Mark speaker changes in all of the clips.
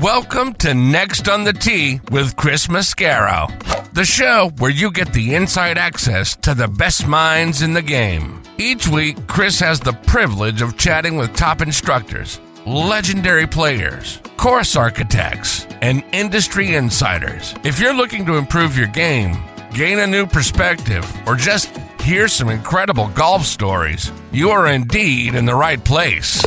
Speaker 1: Welcome to Next on the Tee with Chris Mascaro, the show where you get the inside access to the best minds in the game. Each week, Chris has the privilege of chatting with top instructors, legendary players, course architects, and industry insiders. If you're looking to improve your game, gain a new perspective, or just hear some incredible golf stories, you are indeed in the right place.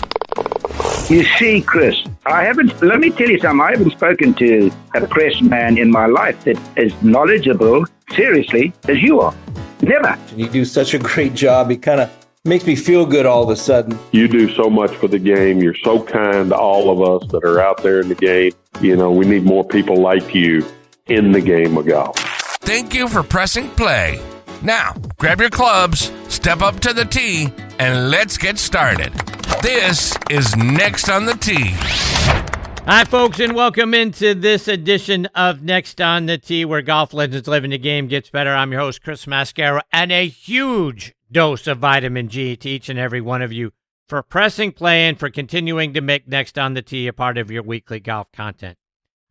Speaker 2: You see, Chris, let me tell you something. I haven't spoken to a press man in my life that is knowledgeable, seriously, as you are. Never.
Speaker 3: You do such a great job. It kind of makes me feel good all of a sudden.
Speaker 4: You do so much for the game. You're so kind to all of us that are out there in the game. You know, we need more people like you in the game of golf.
Speaker 1: Thank you for pressing play. Now, grab your clubs, step up to the tee, and let's get started. This is Next on the Tee.
Speaker 5: Hi, folks, and welcome into this edition of Next on the Tee, where golf legends live and the game gets better. I'm your host, Chris Mascaro, and a huge dose of vitamin G to each and every one of you for pressing play and for continuing to make Next on the Tee a part of your weekly golf content.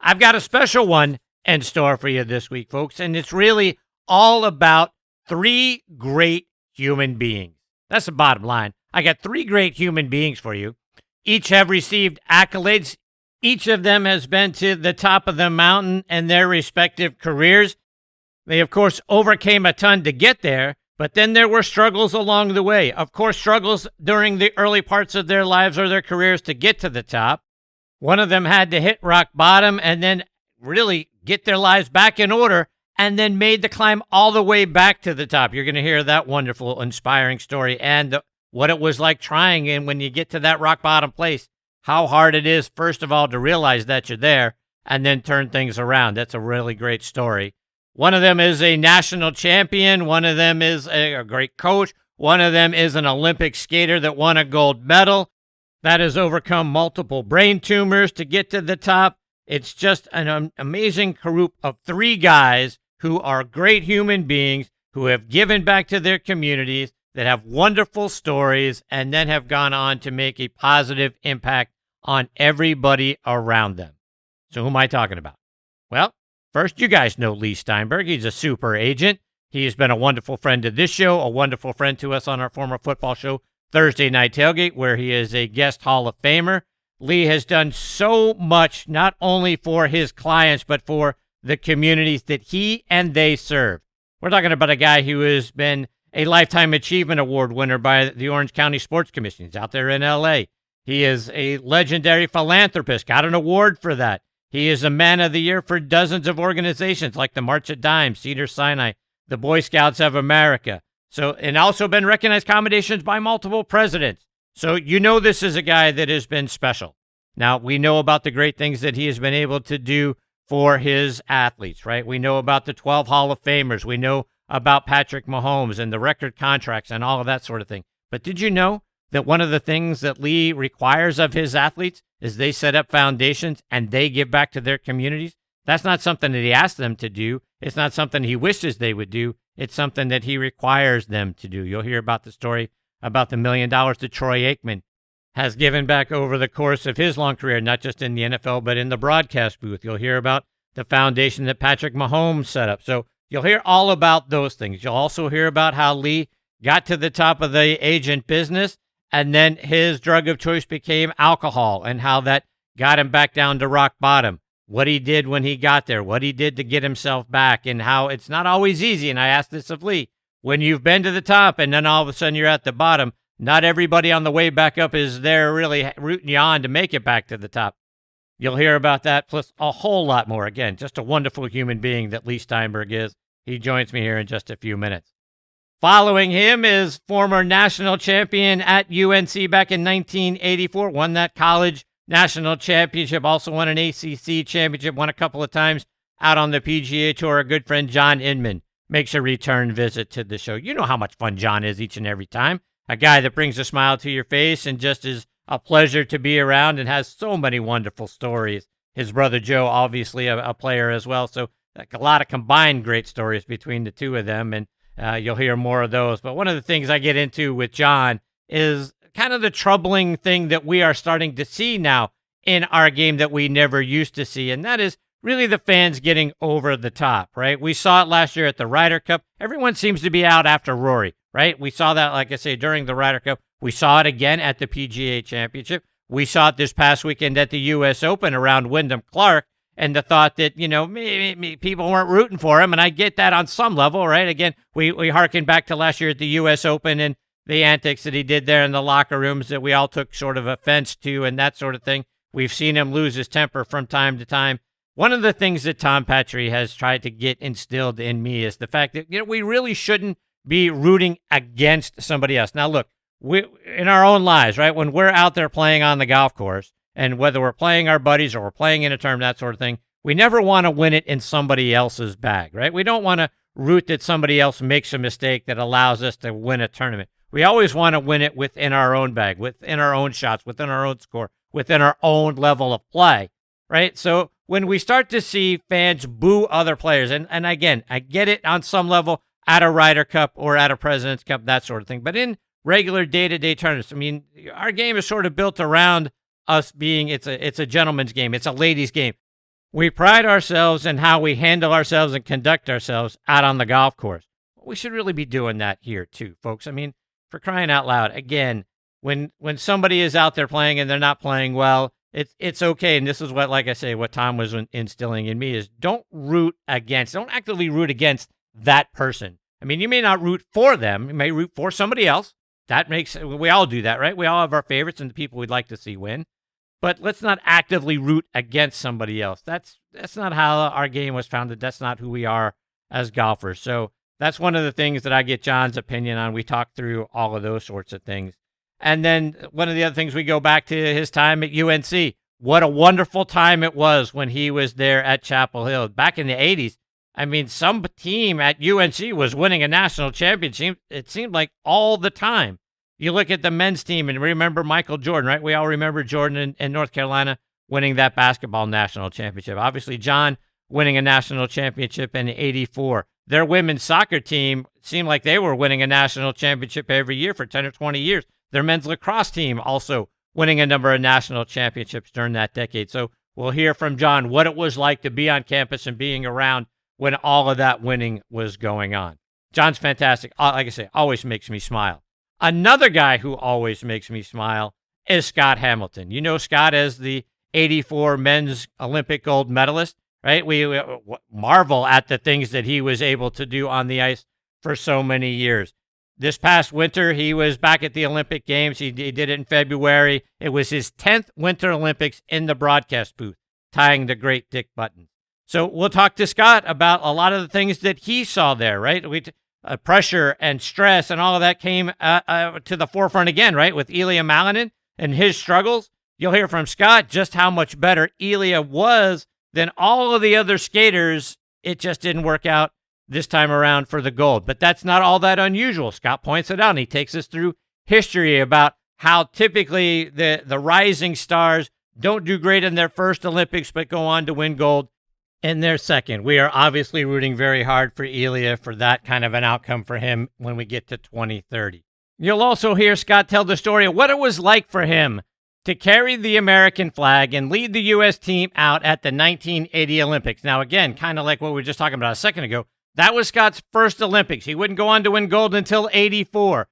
Speaker 5: I've got a special one in store for you this week, folks, and it's really all about three great human beings. That's the bottom line. I got three great human beings for you. Each have received accolades. Each of them has been to the top of the mountain in their respective careers. They, of course, overcame a ton to get there, but then there were struggles along the way. Of course, struggles during the early parts of their lives or their careers to get to the top. One of them had to hit rock bottom and then really get their lives back in order and then made the climb all the way back to the top. You're going to hear that wonderful, inspiring story and what it was like trying, and when you get to that rock bottom place, how hard it is, first of all, to realize that you're there and then turn things around. That's a really great story. One of them is a national champion. One of them is a great coach. One of them is an Olympic skater that won a gold medal that has overcome multiple brain tumors to get to the top. It's just an amazing group of three guys who are great human beings who have given back to their communities, that have wonderful stories, and then have gone on to make a positive impact on everybody around them. So who am I talking about? Well, first, you guys know Leigh Steinberg. He's a super agent. He has been a wonderful friend to this show, a wonderful friend to us on our former football show, Thursday Night Tailgate, where he is a guest Hall of Famer. Leigh has done so much, not only for his clients, but for the communities that he and they serve. We're talking about a guy who has been a Lifetime Achievement Award winner by the Orange County Sports Commission. He's out there in L.A. He is a legendary philanthropist, got an award for that. He is a Man of the Year for dozens of organizations like the March of Dimes, Cedar Sinai, the Boy Scouts of America. And also been recognized commendations by multiple presidents. So you know this is a guy that has been special. Now, we know about the great things that he has been able to do for his athletes, right? We know about the 12 Hall of Famers. We know about Patrick Mahomes and the record contracts and all of that sort of thing. But did you know that one of the things that Leigh requires of his athletes is they set up foundations and they give back to their communities? That's not something that he asks them to do. It's not something he wishes they would do. It's something that he requires them to do. You'll hear about the story about the $1 million that Troy Aikman has given back over the course of his long career, not just in the NFL, but in the broadcast booth. You'll hear about the foundation that Patrick Mahomes set up. So you'll hear all about those things. You'll also hear about how Leigh got to the top of the agent business, and then his drug of choice became alcohol, and how that got him back down to rock bottom, what he did when he got there, what he did to get himself back, and how it's not always easy. And I asked this of Leigh, when you've been to the top and then all of a sudden you're at the bottom, not everybody on the way back up is there really rooting you on to make it back to the top. You'll hear about that, plus a whole lot more. Again, just a wonderful human being that Leigh Steinberg is. He joins me here in just a few minutes. Following him is former national champion at UNC back in 1984, won that college national championship, also won an ACC championship, won a couple of times out on the PGA Tour. A good friend, John Inman, makes a return visit to the show. You know how much fun John is each and every time. A guy that brings a smile to your face and just is a pleasure to be around and has so many wonderful stories. His brother Joe, obviously a player as well. So like a lot of combined great stories between the two of them, and you'll hear more of those. But one of the things I get into with John is kind of the troubling thing that we are starting to see now in our game that we never used to see, and that is really the fans getting over the top, right? We saw it last year at the Ryder Cup. Everyone seems to be out after Rory, right? We saw that, like I say, during the Ryder Cup. We saw it again at the PGA Championship. We saw it this past weekend at the U.S. Open around Wyndham Clark, and the thought that, maybe people weren't rooting for him, and I get that on some level, right? Again, we harken back to last year at the U.S. Open and the antics that he did there in the locker rooms that we all took sort of offense to and that sort of thing. We've seen him lose his temper from time to time. One of the things that Tom Petrie has tried to get instilled in me is the fact that, we really shouldn't be rooting against somebody else. Now, look, we in our own lives, right, when we're out there playing on the golf course, and whether we're playing our buddies or we're playing in a tournament, that sort of thing, we never want to win it in somebody else's bag, right? We don't want to root that somebody else makes a mistake that allows us to win a tournament. We always want to win it within our own bag, within our own shots, within our own score, within our own level of play, right? So when we start to see fans boo other players, and again, I get it on some level at a Ryder Cup or at a President's Cup, that sort of thing, but in regular day-to-day tournaments, I mean, our game is sort of built around us being, it's a gentleman's game, it's a ladies' game. We pride ourselves in how we handle ourselves and conduct ourselves out on the golf course. We should really be doing that here too, folks. I mean, for crying out loud, again, when somebody is out there playing and they're not playing well, it's okay. And this is what, like I say, what Tom was instilling in me is don't actively root against that person. I mean, you may not root for them. You may root for somebody else. We all do that, right? We all have our favorites and the people we'd like to see win. But let's not actively root against somebody else. That's not how our game was founded. That's not who we are as golfers. So that's one of the things that I get John's opinion on. We talk through all of those sorts of things. And then one of the other things, we go back to his time at UNC. What a wonderful time it was when he was there at Chapel Hill. Back in the 80s, I mean, some team at UNC was winning a national championship. It seemed like all the time. You look at the men's team and remember Michael Jordan, right? We all remember Jordan in North Carolina winning that basketball national championship. Obviously, John winning a national championship in '84. Their women's soccer team seemed like they were winning a national championship every year for 10 or 20 years. Their men's lacrosse team also winning a number of national championships during that decade. So we'll hear from John what it was like to be on campus and being around when all of that winning was going on. John's fantastic. Like I say, always makes me smile. Another guy who always makes me smile is Scott Hamilton. You know Scott as the '84 men's Olympic gold medalist, right? We marvel at the things that he was able to do on the ice for so many years. This past winter, he was back at the Olympic Games. He did it in February. It was his 10th Winter Olympics in the broadcast booth, tying the great Dick Button. So we'll talk to Scott about a lot of the things that he saw there, right? Pressure and stress and all of that came to the forefront again, right, with Ilya Malinin and his struggles. You'll hear from Scott just how much better Ilya was than all of the other skaters. It just didn't work out this time around for the gold. But that's not all that unusual. Scott points it out, and he takes us through history about how typically the rising stars don't do great in their first Olympics but go on to win gold in their second. We are obviously rooting very hard for Ilya for that kind of an outcome for him when we get to 2030. You'll also hear Scott tell the story of what it was like for him to carry the American flag and lead the U.S. team out at the 1980 Olympics. Now, again, kind of like what we were just talking about a second ago, that was Scott's first Olympics. He wouldn't go on to win gold until '84.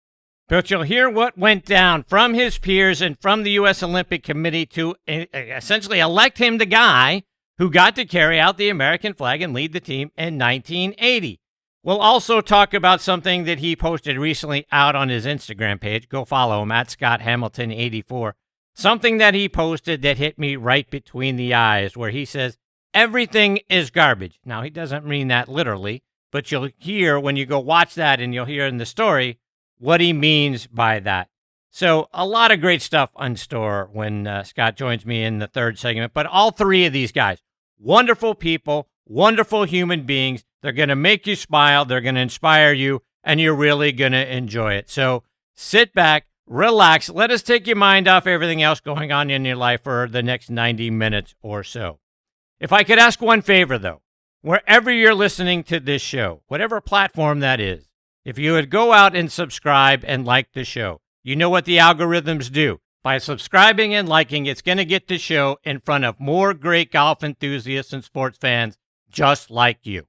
Speaker 5: But you'll hear what went down from his peers and from the U.S. Olympic Committee to essentially elect him the guy who got to carry out the American flag and lead the team in 1980. We'll also talk about something that he posted recently out on his Instagram page. Go follow him at ScottHamilton84. Something that he posted that hit me right between the eyes, where he says, everything is garbage. Now, he doesn't mean that literally, but you'll hear when you go watch that and you'll hear in the story what he means by that. So a lot of great stuff in store when Scott joins me in the third segment. But all three of these guys, wonderful people, wonderful human beings. They're going to make you smile. They're going to inspire you, and you're really going to enjoy it. So sit back, relax. Let us take your mind off everything else going on in your life for the next 90 minutes or so. If I could ask one favor, though, wherever you're listening to this show, whatever platform that is, if you would go out and subscribe and like the show. You know what the algorithms do. By subscribing and liking, it's going to get the show in front of more great golf enthusiasts and sports fans just like you.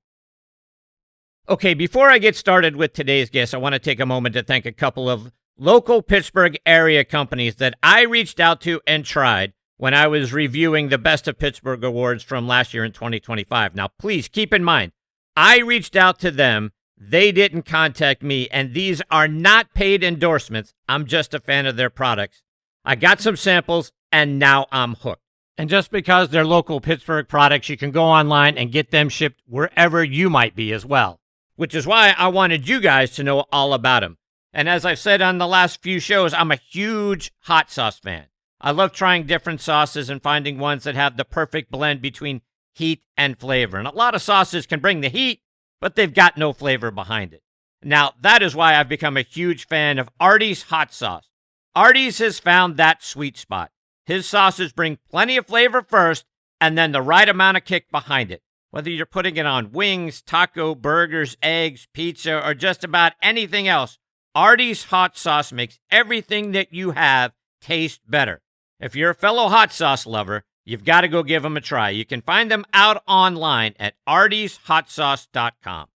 Speaker 5: Okay, before I get started with today's guest, I want to take a moment to thank a couple of local Pittsburgh area companies that I reached out to and tried when I was reviewing the Best of Pittsburgh awards from last year in 2025. Now, please keep in mind, I reached out to them. They didn't contact me, and these are not paid endorsements. I'm just a fan of their products. I got some samples, and now I'm hooked. And just because they're local Pittsburgh products, you can go online and get them shipped wherever you might be as well, which is why I wanted you guys to know all about them. And as I've said on the last few shows, I'm a huge hot sauce fan. I love trying different sauces and finding ones that have the perfect blend between heat and flavor. And a lot of sauces can bring the heat, but they've got no flavor behind it. Now, that is why I've become a huge fan of Artie's hot sauce. Artie's has found that sweet spot. His sauces bring plenty of flavor first, and then the right amount of kick behind it. Whether you're putting it on wings, taco, burgers, eggs, pizza, or just about anything else, Artie's hot sauce makes everything that you have taste better. If you're a fellow hot sauce lover, you've got to go give them a try. You can find them out online at artieshotsauce.com.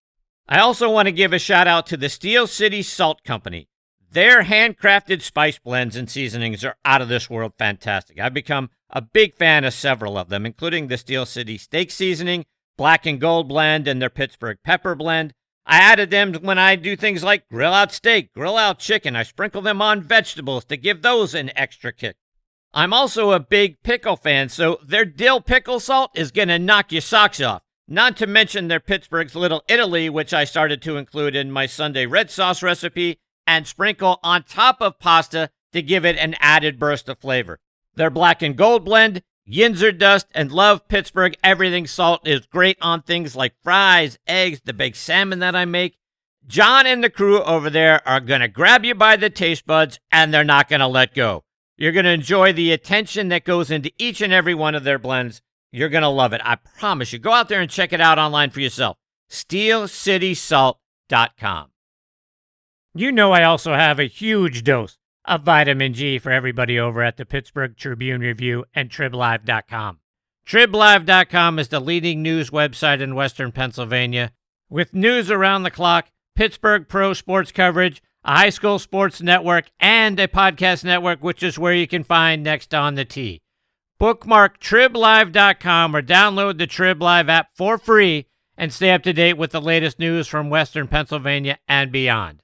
Speaker 5: I also want to give a shout out to the Steel City Salt Company. Their handcrafted spice blends and seasonings are out of this world fantastic. I've become a big fan of several of them, including the Steel City Steak Seasoning, Black and Gold Blend, and their Pittsburgh Pepper Blend. I added them when I do things like grill out steak, grill out chicken. I sprinkle them on vegetables to give those an extra kick. I'm also a big pickle fan, so their dill pickle salt is going to knock your socks off. Not to mention their Pittsburgh's Little Italy, which I started to include in my Sunday red sauce recipe and sprinkle on top of pasta to give it an added burst of flavor. Their Black and Gold Blend, Yinzer Dust, and Love Pittsburgh Everything Salt is great on things like fries, eggs, the baked salmon that I make. John and the crew over there are going to grab you by the taste buds, and they're not going to let go. You're going to enjoy the attention that goes into each and every one of their blends. You're going to love it. I promise you. Go out there and check it out online for yourself. SteelCitySalt.com. You know I also have a huge dose of vitamin G for everybody over at the Pittsburgh Tribune Review and TribLive.com. TribLive.com is the leading news website in Western Pennsylvania, with news around the clock, Pittsburgh pro sports coverage, a high school sports network, and a podcast network, which is where you can find Next on the Tee. Bookmark TribLive.com or download the TribLive app for free and stay up to date with the latest news from Western Pennsylvania and beyond.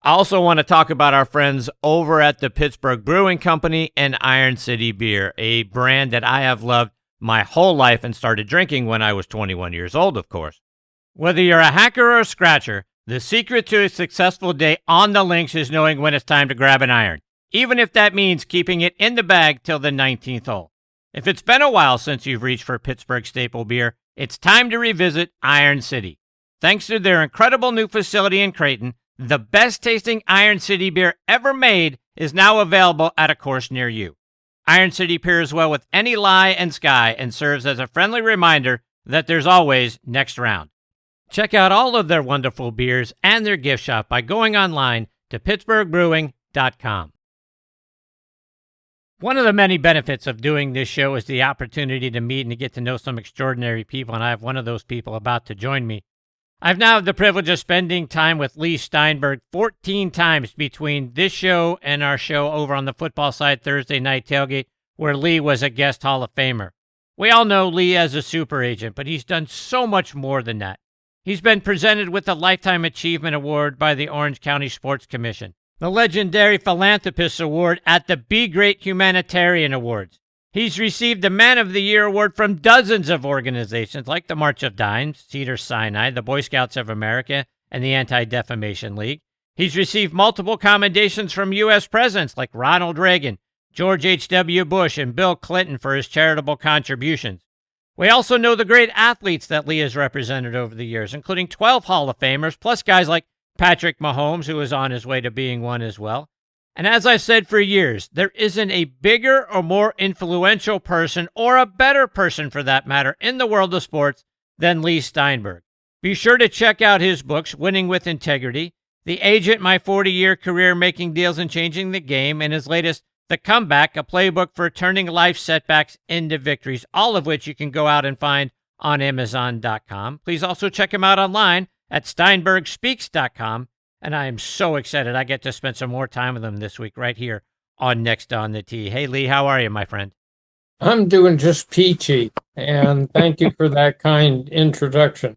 Speaker 5: I also want to talk about our friends over at the Pittsburgh Brewing Company and Iron City Beer, a brand that I have loved my whole life and started drinking when I was 21 years old, of course. Whether you're a hacker or a scratcher, the secret to a successful day on the links is knowing when it's time to grab an iron, even if that means keeping it in the bag till the 19th hole. If it's been a while since you've reached for Pittsburgh staple beer, it's time to revisit Iron City. Thanks to their incredible new facility in Creighton, the best-tasting Iron City beer ever made is now available at a course near you. Iron City pairs well with any lie and sky and serves as a friendly reminder that there's always next round. Check out all of their wonderful beers and their gift shop by going online to pittsburghbrewing.com. One of the many benefits of doing this show is the opportunity to meet and to get to know some extraordinary people, and I have one of those people about to join me. I've now had the privilege of spending time with Leigh Steinberg 14 times between this show and our show over on the Football Side Thursday Night Tailgate, where Leigh was a guest Hall of Famer. We all know Leigh as a super agent, but he's done so much more than that. He's been presented with the Lifetime Achievement Award by the Orange County Sports Commission, the Legendary Philanthropist Award at the Be Great Humanitarian Awards. He's received the Man of the Year award from dozens of organizations like the March of Dimes, Cedars-Sinai, the Boy Scouts of America, and the Anti-Defamation League. He's received multiple commendations from U.S. presidents like Ronald Reagan, George H.W. Bush, and Bill Clinton for his charitable contributions. We also know the great athletes that Leigh has represented over the years, including 12 Hall of Famers, plus guys like Patrick Mahomes, who is on his way to being one as well. And as I've said for years, there isn't a bigger or more influential person, or a better person for that matter, in the world of sports than Leigh Steinberg. Be sure to check out his books, Winning with Integrity, The Agent, My 40-Year Career Making Deals and Changing the Game, and his latest The Comeback, a playbook for turning life setbacks into victories, all of which you can go out and find on Amazon.com. Please also check him out online at SteinbergSpeaks.com. And I am so excited I get to spend some more time with him this week right here on Next on the Tee. Hey, Leigh, how are you, my friend?
Speaker 6: I'm doing just peachy, and thank you for that kind introduction.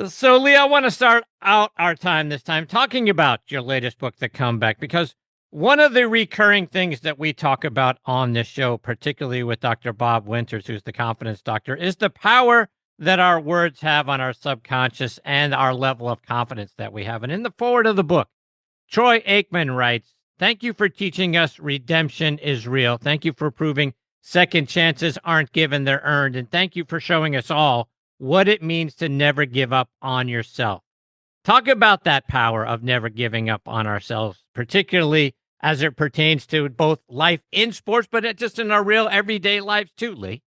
Speaker 5: So, Leigh, I want to start out our time this time talking about your latest book, The Comeback, because one of the recurring things that we talk about on this show, particularly with Dr. Bob Winters, who's the confidence doctor, is the power that our words have on our subconscious and our level of confidence that we have. And in the foreword of the book, Troy Aikman writes, "Thank you for teaching us redemption is real. Thank you for proving second chances aren't given, they're earned. And thank you for showing us all what it means to never give up on yourself." Talk about that power of never giving up on ourselves, particularly as it pertains to both life in sports, but just in our real everyday lives too, Leigh.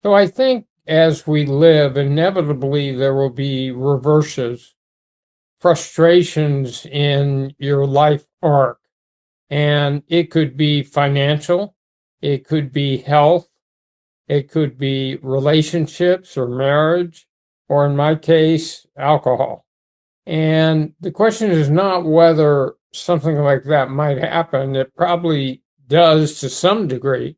Speaker 6: So I think as we live, inevitably there will be reverses, frustrations in your life arc. And it could be financial, it could be health, it could be relationships or marriage, or in my case, alcohol. And the question is not whether something like that might happen. It probably does to some degree.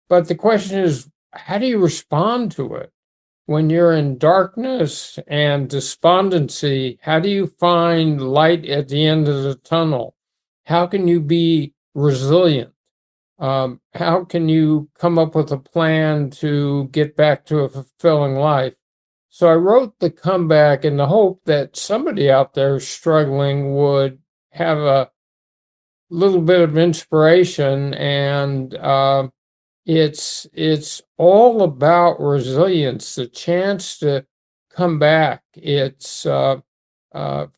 Speaker 6: But the question is, how do you respond to it? When you're in darkness and despondency, how do you find light at the end of the tunnel? How can you be resilient? How can you come up with a plan to get back to a fulfilling life? So I wrote The Comeback in the hope that somebody out there struggling would have a little bit of inspiration, and it's all about resilience, the chance to come back. It's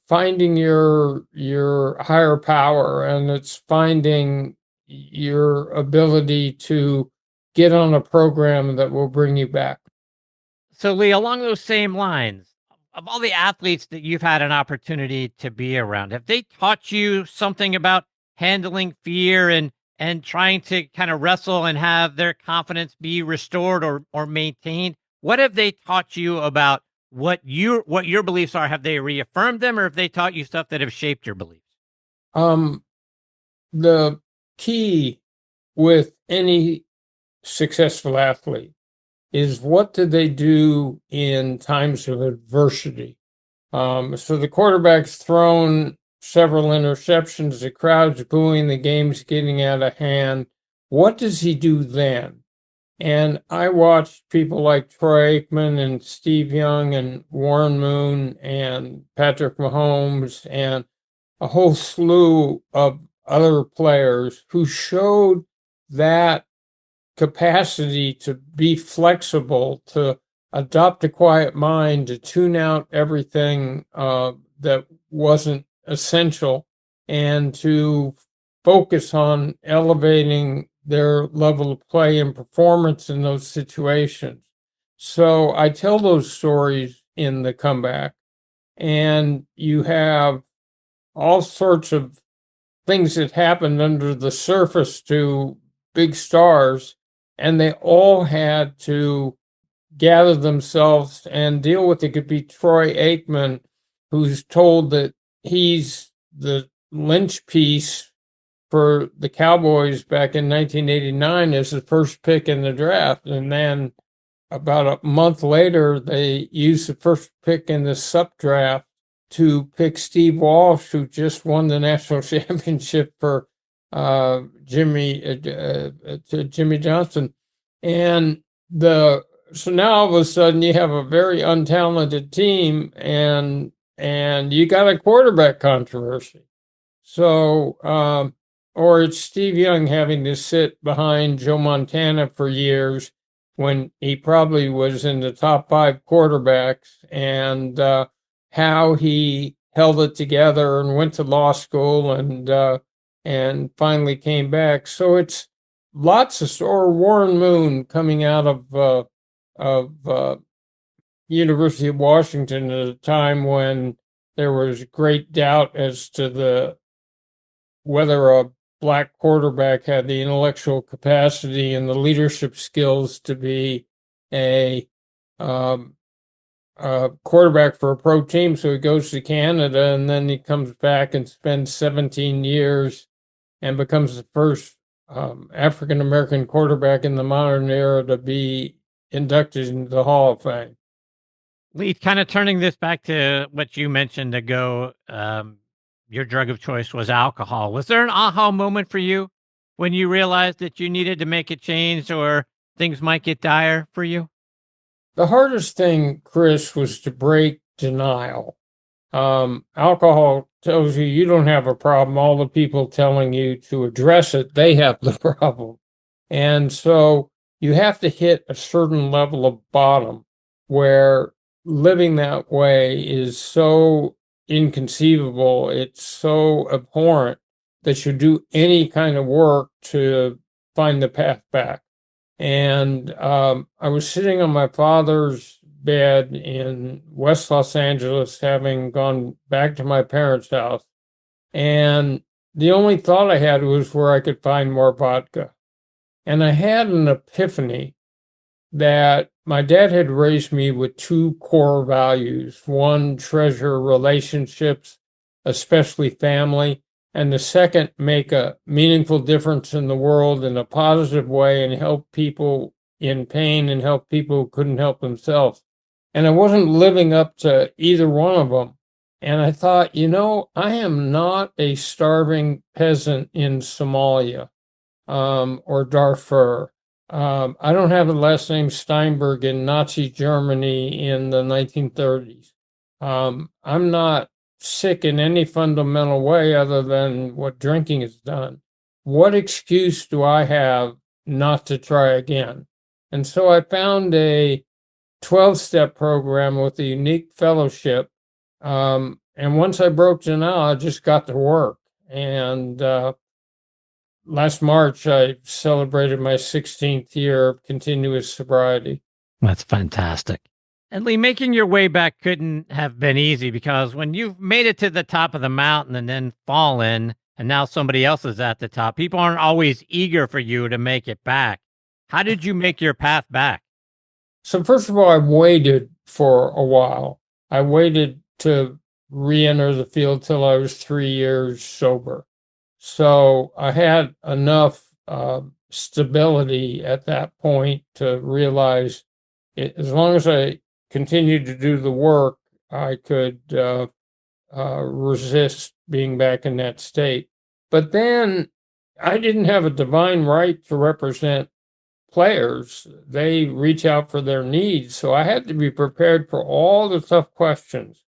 Speaker 6: finding your higher power, and it's finding your ability to get on a program that will bring you back.
Speaker 5: So, Leigh, along those same lines, of all the athletes that you've had an opportunity to be around, have they taught you something about handling fear and trying to kind of wrestle and have their confidence be restored or maintained? What have they taught you about what your beliefs are? Have they reaffirmed them, or have they taught you stuff that have shaped your beliefs?
Speaker 6: The key with any successful athlete is, what do they do in times of adversity? So the quarterback's thrown several interceptions, the crowd's booing, the game's getting out of hand. What does he do then? And I watched people like Troy Aikman and Steve Young and Warren Moon and Patrick Mahomes and a whole slew of other players who showed that capacity to be flexible, to adopt a quiet mind, to tune out everything that wasn't essential, and to focus on elevating their level of play and performance in those situations. So I tell those stories in The Comeback, and you have all sorts of things that happened under the surface to big stars, and they all had to gather themselves and deal with it. Could be Troy Aikman, who's told that he's the lynch piece for the Cowboys back in 1989 as the first pick in the draft. And then about a month later, they used the first pick in the SUP draft to pick Steve Walsh, who just won the national championship for Jimmy Johnson. And so now all of a sudden you have a very untalented team, and you got a quarterback controversy. So, or it's Steve Young having to sit behind Joe Montana for years when he probably was in the top 5 quarterbacks, and how he held it together and went to law school and finally came back. So it's lots of or Warren Moon coming out of University of Washington at a time when there was great doubt as to whether a black quarterback had the intellectual capacity and the leadership skills to be a quarterback for a pro team. So he goes to Canada, and then he comes back and spends 17 years and becomes the first African-American quarterback in the modern era to be inducted into the Hall of Fame.
Speaker 5: Leigh, kind of turning this back to what you mentioned ago, your drug of choice was alcohol. Was there an aha moment for you when you realized that you needed to make a change or things might get dire for you?
Speaker 6: The hardest thing, Chris, was to break denial. Alcohol tells you you don't have a problem. All the people telling you to address it, they have the problem. And so you have to hit a certain level of bottom where living that way is so inconceivable, it's so abhorrent that you do any kind of work to find the path back. And I was sitting on my father's bed in West Los Angeles, having gone back to my parents' house. And the only thought I had was where I could find more vodka. And I had an epiphany that my dad had raised me with two core values. One, treasure relationships, especially family. And the second, make a meaningful difference in the world in a positive way and help people in pain and help people who couldn't help themselves. And I wasn't living up to either one of them. And I thought, I am not a starving peasant in Somalia or Darfur. I don't have the last name Steinberg in Nazi Germany in the 1930s. I'm not sick in any fundamental way other than what drinking has done. What excuse do I have not to try again? And so I found a 12-step program with a unique fellowship. And once I broke denial, I just got to work. And last March, I celebrated my 16th year of continuous sobriety.
Speaker 5: That's fantastic. And Leigh, making your way back couldn't have been easy, because when you've made it to the top of the mountain and then fallen, and now somebody else is at the top, people aren't always eager for you to make it back. How did you make your path back?
Speaker 6: So first of all, I waited for a while. I waited to re-enter the field till I was 3 years sober. So I had enough stability at that point to realize as long as I continued to do the work, I could resist being back in that state. But then I didn't have a divine right to represent players. They reach out for their needs. So I had to be prepared for all the tough questions.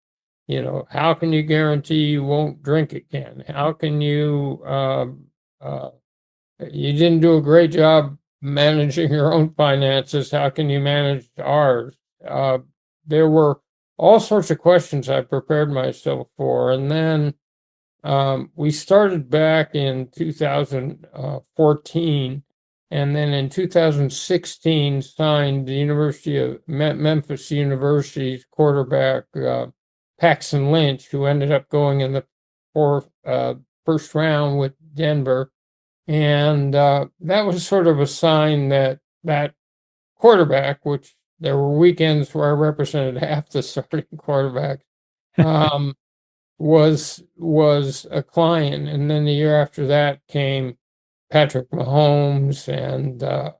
Speaker 6: How can you guarantee you won't drink again? How can you didn't do a great job managing your own finances. How can you manage ours? There were all sorts of questions I prepared myself for. And then we started back in 2014. And then in 2016, signed the University of Memphis University's quarterback, Paxton Lynch, who ended up going in the first round with Denver. And that was sort of a sign that quarterback, which there were weekends where I represented half the starting quarterbacks, was a client. And then the year after that came Patrick Mahomes and a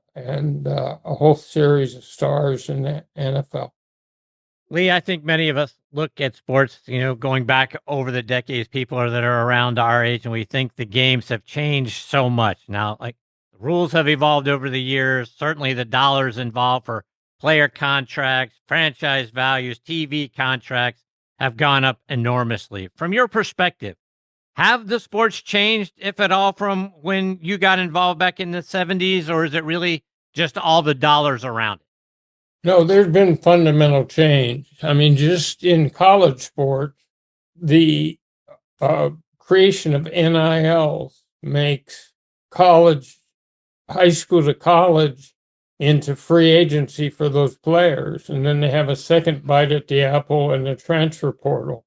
Speaker 6: whole series of stars in the NFL.
Speaker 5: Leigh, I think many of us look at sports, going back over the decades, people that are around our age, and we think the games have changed so much. Now, like, the rules have evolved over the years. Certainly the dollars involved for player contracts, franchise values, TV contracts have gone up enormously. From your perspective, have the sports changed, if at all, from when you got involved back in the 70s, or is it really just all the dollars around it?
Speaker 6: No, there's been fundamental change. I mean, just in college sports, the creation of NILs makes high school to college, into free agency for those players. And then they have a second bite at the apple in the transfer portal.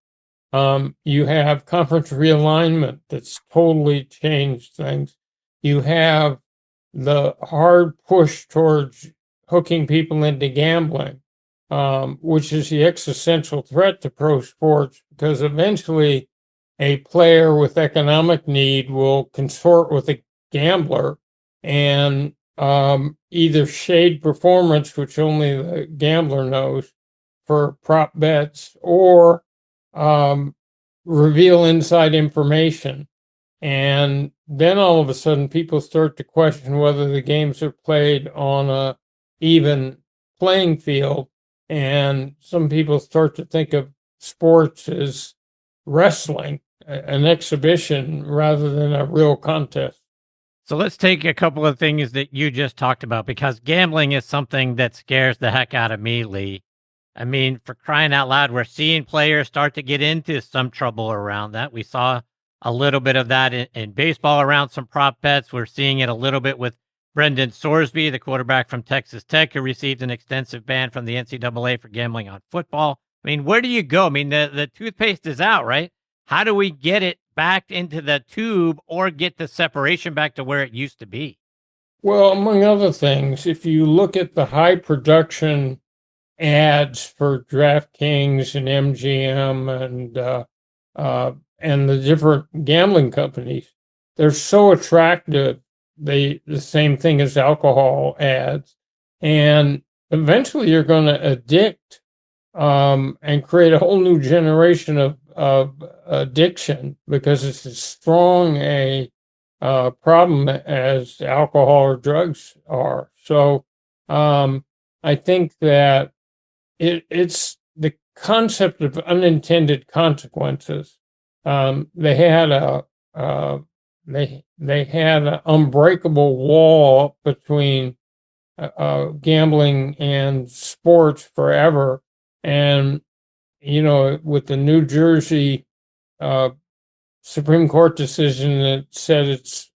Speaker 6: You have conference realignment that's totally changed things. You have the hard push towards hooking people into gambling, which is the existential threat to pro sports, because eventually a player with economic need will consort with a gambler and either shade performance, which only the gambler knows, for prop bets, or reveal inside information. And then all of a sudden people start to question whether the games are played on a even playing field. And some people start to think of sports as wrestling, an exhibition rather than a real contest.
Speaker 5: So let's take a couple of things that you just talked about, because gambling is something that scares the heck out of me, Leigh. I mean, for crying out loud, we're seeing players start to get into some trouble around that. We saw a little bit of that in baseball around some prop bets. We're seeing it a little bit with Brendan Sorsby, the quarterback from Texas Tech, who received an extensive ban from the NCAA for gambling on football. I mean, where do you go? I mean, the toothpaste is out, right? How do we get it back into the tube or get the separation back to where it used to be?
Speaker 6: Well, among other things, if you look at the high production ads for DraftKings and MGM and the different gambling companies, they're so attractive. The same thing as alcohol ads, and eventually you're going to addict and create a whole new generation of addiction, because it's as strong a problem as alcohol or drugs are. So I think that it's the concept of unintended consequences. They had an unbreakable wall between gambling and sports forever, and with the New Jersey Supreme Court decision that said it's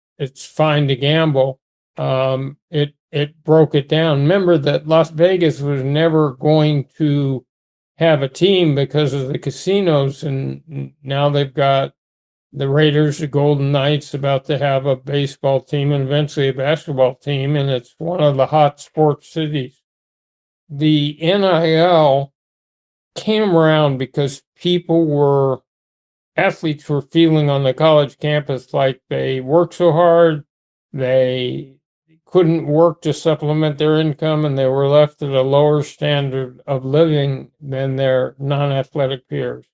Speaker 6: fine to gamble, it broke it down. Remember that Las Vegas was never going to have a team because of the casinos, and now they've got the Raiders, the Golden Knights, about to have a baseball team and eventually a basketball team, and it's one of the hot sports cities. The NIL came around because athletes were feeling on the college campus like they worked so hard, they couldn't work to supplement their income, and they were left at a lower standard of living than their non-athletic peers.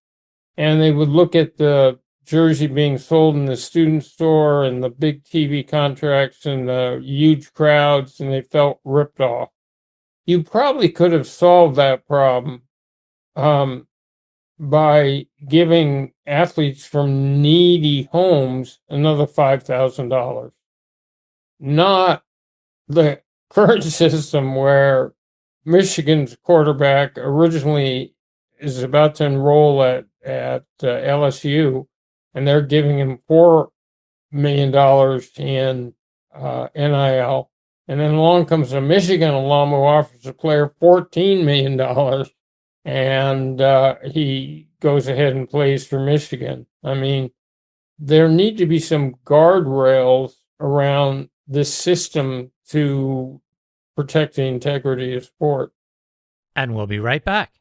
Speaker 6: And they would look at the jersey being sold in the student store and the big TV contracts and the huge crowds, and they felt ripped off. You probably could have solved that problem by giving athletes from needy homes another $5,000, not the current system where Michigan's quarterback originally is about to enroll at LSU, and they're giving him $4 million in NIL. And then along comes a Michigan alum who offers a player $14 million, and he goes ahead and plays for Michigan. I mean, there need to be some guardrails around this system to protect the integrity of sport.
Speaker 5: And we'll be right back.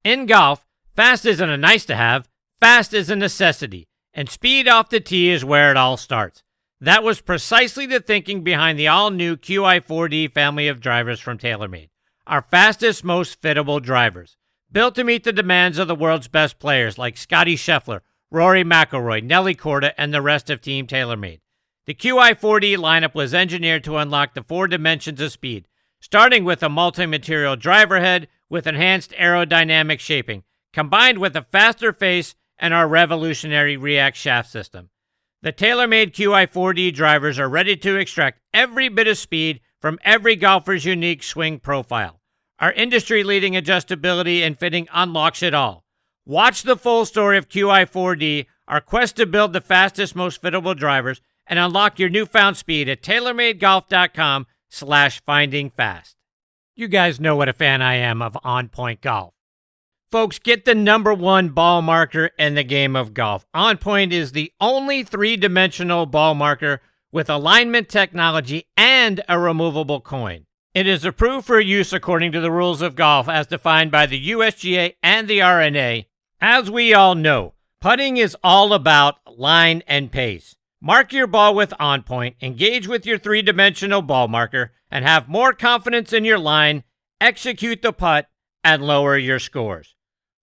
Speaker 5: In golf, fast isn't a nice to have, fast is a necessity, and speed off the tee is where it all starts. That was precisely the thinking behind the all-new QI4D family of drivers from TaylorMade, our fastest, most fittable drivers. Built to meet the demands of the world's best players like Scottie Scheffler, Rory McIlroy, Nelly Korda, and the rest of Team TaylorMade. The QI4D lineup was engineered to unlock the 4 dimensions of speed, starting with a multi-material driver head with enhanced aerodynamic shaping, combined with a faster face and our revolutionary React shaft system. The TaylorMade QI4D drivers are ready to extract every bit of speed from every golfer's unique swing profile. Our industry-leading adjustability and fitting unlocks it all. Watch the full story of QI4D, our quest to build the fastest, most fittable drivers, and unlock your newfound speed at TaylorMadeGolf.com/findingfast. You guys know what a fan I am of On Point Golf. Folks, get the #1 ball marker in the game of golf. On Point is the only 3-dimensional ball marker with alignment technology and a removable coin. It is approved for use according to the rules of golf as defined by the USGA and the R&A. As we all know, putting is all about line and pace. Mark your ball with On Point, engage with your 3-dimensional ball marker, and have more confidence in your line, execute the putt, and lower your scores.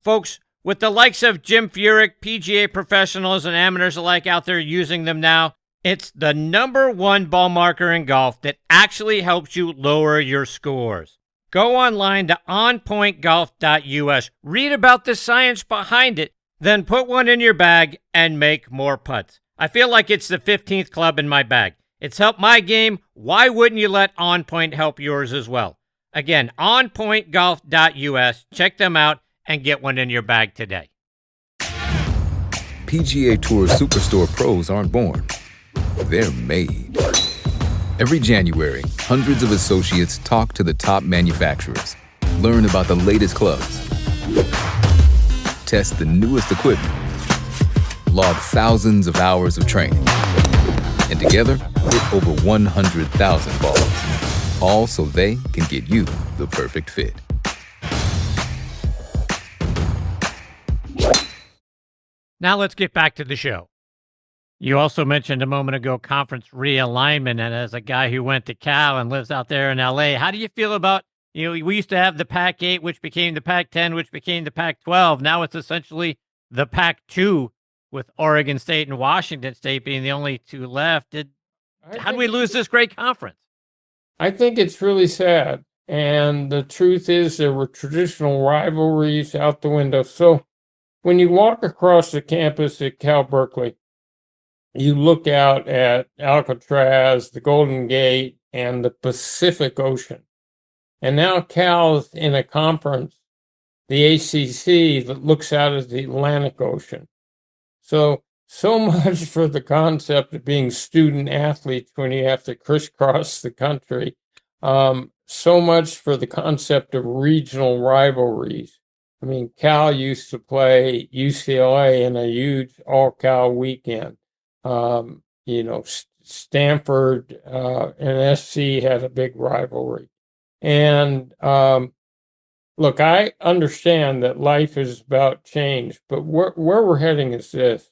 Speaker 5: Folks, with the likes of Jim Furyk, PGA professionals and amateurs alike out there using them now, it's the #1 ball marker in golf that actually helps you lower your scores. Go online to onpointgolf.us, read about the science behind it, then put one in your bag and make more putts. I feel like it's the 15th club in my bag. It's helped my game. Why wouldn't you let On Point help yours as well? Again, onpointgolf.us. Check them out and get one in your bag today.
Speaker 7: PGA Tour Superstore pros aren't born. They're made. Every January, hundreds of associates talk to the top manufacturers, learn about the latest clubs, test the newest equipment, log thousands of hours of training, and together hit over 100,000 balls, all so they can get you the perfect fit.
Speaker 5: Now let's get back to the show. You also mentioned a moment ago conference realignment, and as a guy who went to Cal and lives out there in LA, how do you feel about, we used to have the Pac-8, which became the Pac-10, which became the Pac-12. Now it's essentially the Pac-2 with Oregon State and Washington State being the only two left. How did we lose this great conference?
Speaker 6: I think it's really sad. And the truth is there were traditional rivalries out the window. So when you walk across the campus at Cal Berkeley, you look out at Alcatraz, the Golden Gate, and the Pacific Ocean. And now Cal's in a conference, the ACC, that looks out at the Atlantic Ocean. So much for the concept of being student athletes when you have to crisscross the country. So much for the concept of regional rivalries. I mean, Cal used to play UCLA in a huge all-Cal weekend. Stanford and SC had a big rivalry. And look, I understand that life is about change, but where we're heading is this.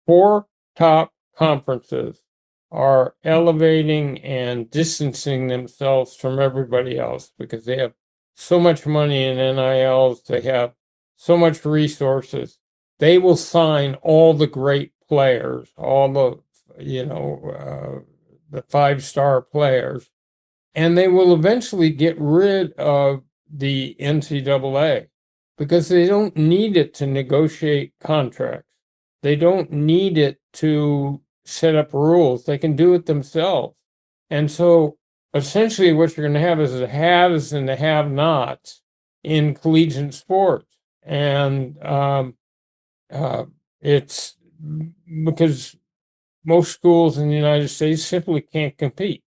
Speaker 6: 4 top conferences are elevating and distancing themselves from everybody else because they have so much money in NILs, they have so much resources. They will sign all the great players, all the, the 5-star players, and they will eventually get rid of the NCAA because they don't need it to negotiate contracts. They don't need it to set up rules. They can do it themselves. And so essentially what you're going to have is the haves and the have-nots in collegiate sports. And it's because most schools in the United States simply can't compete.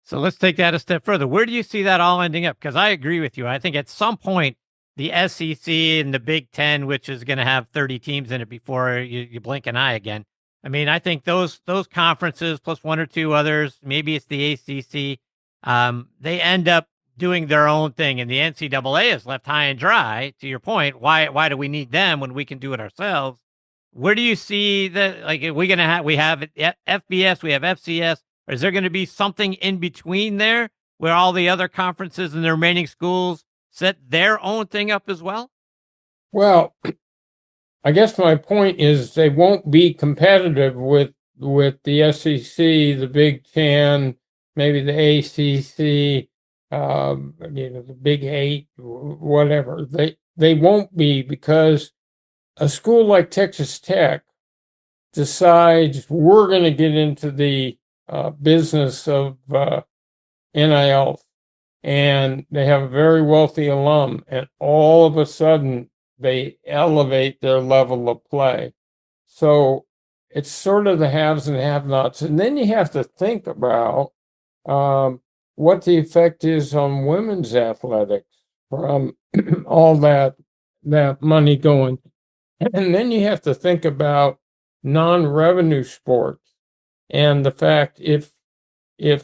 Speaker 5: So let's take that a step further. Where do you see that all ending up? Because I agree with you. I think at some point, the SEC and the Big Ten, which is going to have 30 teams in it before you blink an eye again. I mean, I think those conferences plus 1 or 2 others, maybe it's the ACC, they end up doing their own thing, and the NCAA is left high and dry. To your point, why do we need them when we can do it ourselves? Where do you see that? Like, we have FBS, we have FCS. Or is there going to be something in between there where all the other conferences and the remaining schools set their own thing up as well?
Speaker 6: Well, I guess my point is they won't be competitive with the SEC, the Big Ten, maybe the ACC, the Big 8, whatever. They won't be because a school like Texas Tech decides we're going to get into the business of NIL, and they have a very wealthy alum, and all of a sudden they elevate their level of play. So it's sort of the haves and have-nots. And then you have to think about what the effect is on women's athletics from all that that money going. And then you have to think about non-revenue sports and the fact if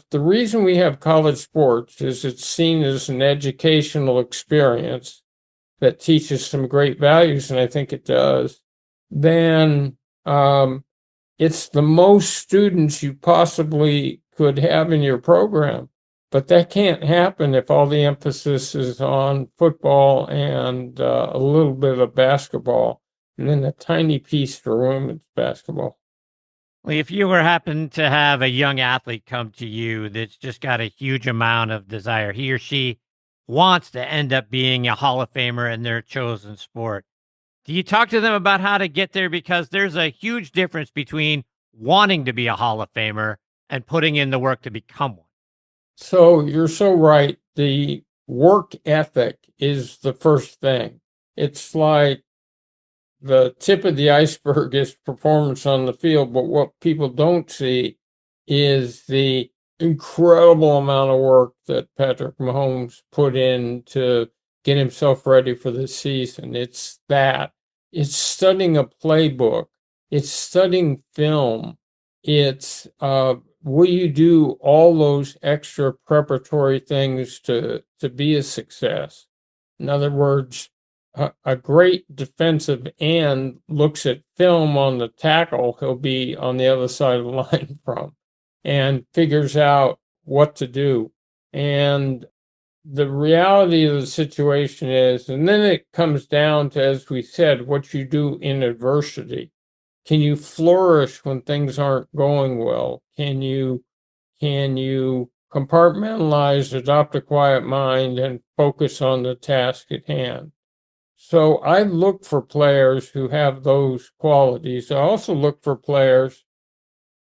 Speaker 6: the reason we have college sports is it's seen as an educational experience that teaches some great values, and I think it does, then it's the most students you possibly could have in your program. But that can't happen if all the emphasis is on football and a little bit of basketball, and then a tiny piece for women's basketball.
Speaker 5: Well, if you were happen to have a young athlete come to you that's just got a huge amount of desire, he or she wants to end up being a Hall of Famer in their chosen sport, do you talk to them about how to get there? Because there's a huge difference between wanting to be a Hall of Famer and putting in the work to become one.
Speaker 6: So you're so right. The work ethic is the first thing. It's like the tip of the iceberg is performance on the field, but what people don't see is the incredible amount of work that Patrick Mahomes put in to get himself ready for the season. It's studying a playbook. It's studying film. It's will you do all those extra preparatory things to be a success? In other words, a great defensive end looks at film on the tackle he'll be on the other side of the line from and figures out what to do. And the reality of the situation is, and then it comes down to, as we said, what you do in adversity. Can you flourish when things aren't going well? Can you compartmentalize, adopt a quiet mind, and focus on the task at hand? So I look for players who have those qualities. I also look for players,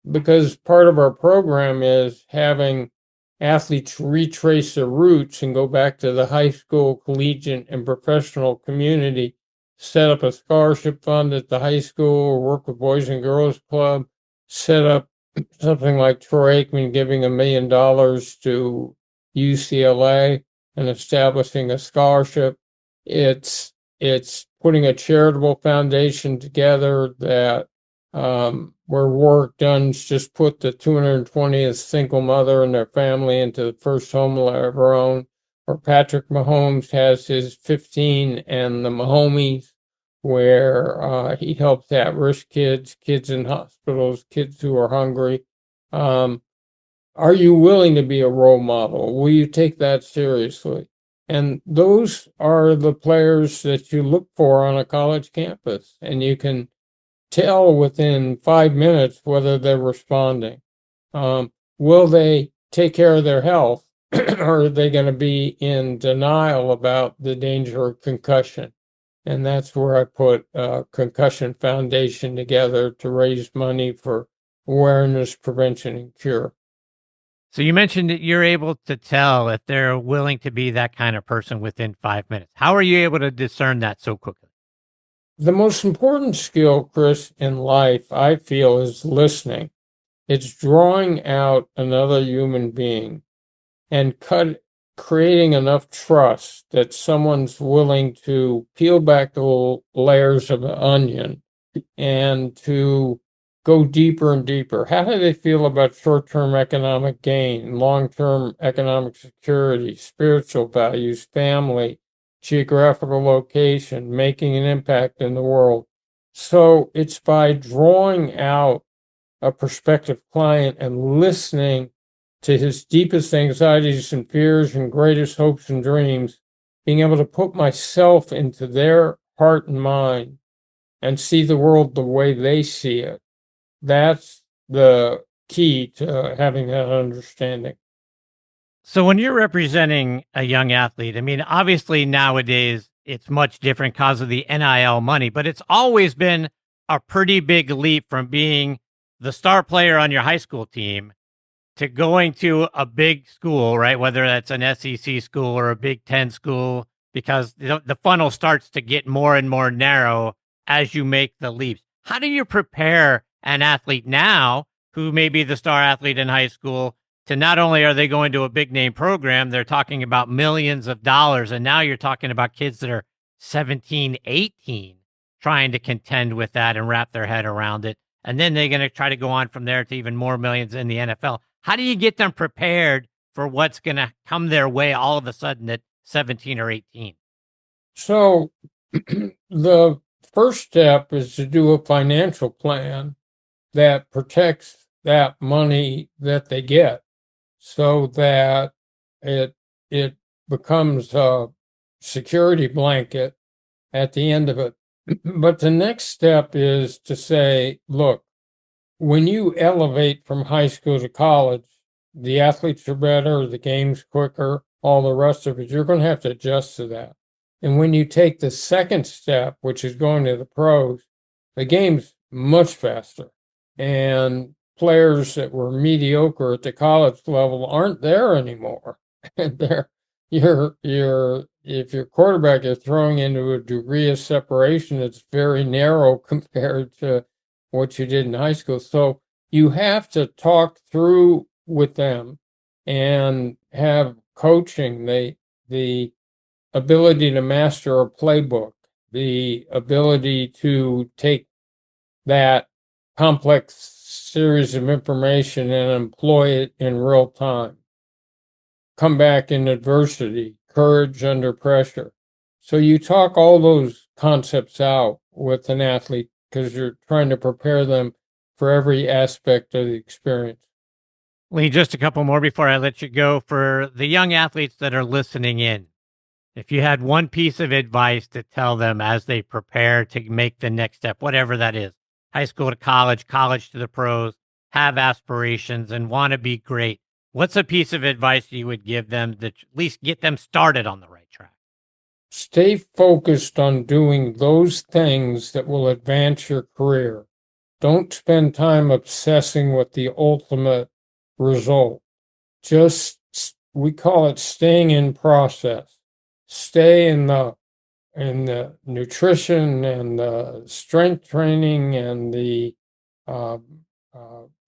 Speaker 6: because part of our program is having athletes retrace their roots and go back to the high school, collegiate, and professional community, set up a scholarship fund at the high school, or work with Boys and Girls Club, set up something like Troy Aikman giving $1 million to UCLA and establishing a scholarship. It's putting a charitable foundation together that where work done's just put the 220th single mother and their family into the first home they'll ever own. Or Patrick Mahomes has his 15 and the Mahomies, where he helps at-risk kids in hospitals, kids who are hungry. Are you willing to be a role model? Will you take that seriously? And those are the players that you look for on a college campus, and you can tell within 5 minutes whether they're responding. Will they take care of their health, or are they going to be in denial about the danger of concussion? And that's where I put a concussion foundation together to raise money for awareness, prevention, and cure.
Speaker 5: So you mentioned that you're able to tell if they're willing to be that kind of person within 5 minutes. How are you able to discern that so quickly?
Speaker 6: The most important skill, Chris, in life, I feel, is listening. It's drawing out another human being and creating enough trust that someone's willing to peel back the layers of an onion and to go deeper and deeper. How do they feel about short-term economic gain, long-term economic security, spiritual values, family, geographical location, making an impact in the world? So it's by drawing out a prospective client and listening to his deepest anxieties and fears and greatest hopes and dreams, being able to put myself into their heart and mind and see the world the way they see it. That's the key to having that understanding.
Speaker 5: So when you're representing a young athlete, I mean, obviously nowadays it's much different because of the NIL money, but it's always been a pretty big leap from being the star player on your high school team to going to a big school, right? Whether that's an SEC school or a Big Ten school, because the funnel starts to get more and more narrow as you make the leaps. How do you prepare an athlete now who may be the star athlete in high school to not only are they going to a big name program, they're talking about millions of dollars. And now you're talking about kids that are 17, 18, trying to contend with that and wrap their head around it. And then they're going to try to go on from there to even more millions in the NFL. How do you get them prepared for what's going to come their way all of a sudden at 17 or 18?
Speaker 6: So the first step is to do a financial plan that protects that money that they get so that it becomes a security blanket at the end of it. But the next step is to say, look, when you elevate from high school to college, the athletes are better, the game's quicker, all the rest of it. You're going to have to adjust to that. And when you take the second step, which is going to the pros, the game's much faster. And players that were mediocre at the college level aren't there anymore. They're, if your quarterback is throwing into a degree of separation that's very narrow compared to what you did in high school. So you have to talk through with them and have coaching, the ability to master a playbook, the ability to take that complex series of information and employ it in real time. Come back in adversity, courage under pressure. So you talk all those concepts out with an athlete because you're trying to prepare them for every aspect of the experience.
Speaker 5: Leigh, just a couple more before I let you go. For the young athletes that are listening in, if you had one piece of advice to tell them as they prepare to make the next step, whatever that is, high school to college, college to the pros, have aspirations and want to be great, what's a piece of advice you would give them to at least get them started on the right track?
Speaker 6: Stay focused on doing those things that will advance your career. Don't spend time obsessing with the ultimate result. Just, we call it staying in process. Stay in the nutrition and the strength training and the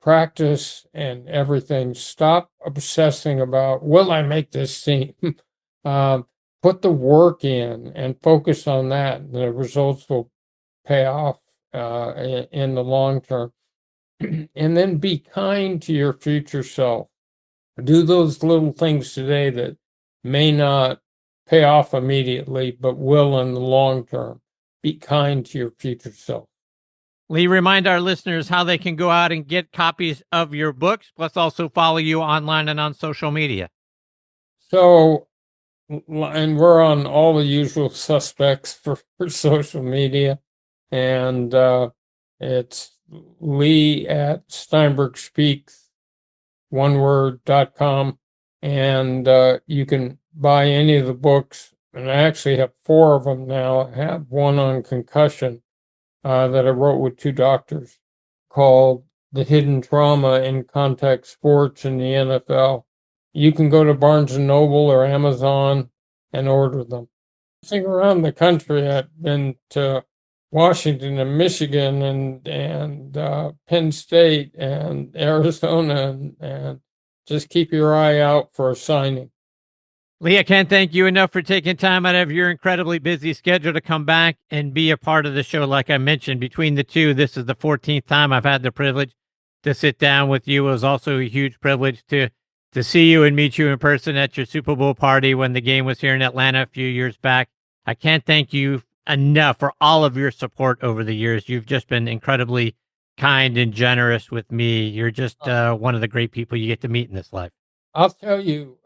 Speaker 6: practice and everything. Stop obsessing about, will I make this team? Put the work in and focus on that. The results will pay off in the long term. And then be kind to your future self. Do those little things today that may not pay off immediately, but will in the long term. Be kind to your future self.
Speaker 5: Leigh, remind our listeners how they can go out and get copies of your books, plus also follow you online and on social media.
Speaker 6: So, and we're on all the usual suspects for social media. And it's Leigh at Steinberg Speaks, oneword.com. And you can buy any of the books. And I actually have 4 of them now. I have one on concussion that I wrote with 2 doctors called The Hidden Trauma in Contact Sports in the NFL. You can go to Barnes & Noble or Amazon and order them. Around the country, I've been to Washington and Michigan and Penn State and Arizona, and just keep your eye out for a signing.
Speaker 5: Leigh, I can't thank you enough for taking time out of your incredibly busy schedule to come back and be a part of the show. Like I mentioned, between the two, this is the 14th time I've had the privilege to sit down with you. It was also a huge privilege to see you and meet you in person at your Super Bowl party when the game was here in Atlanta a few years back. I can't thank you enough for all of your support over the years. You've just been incredibly kind and generous with me. You're just one of the great people you get to meet in this life.
Speaker 6: I'll tell you,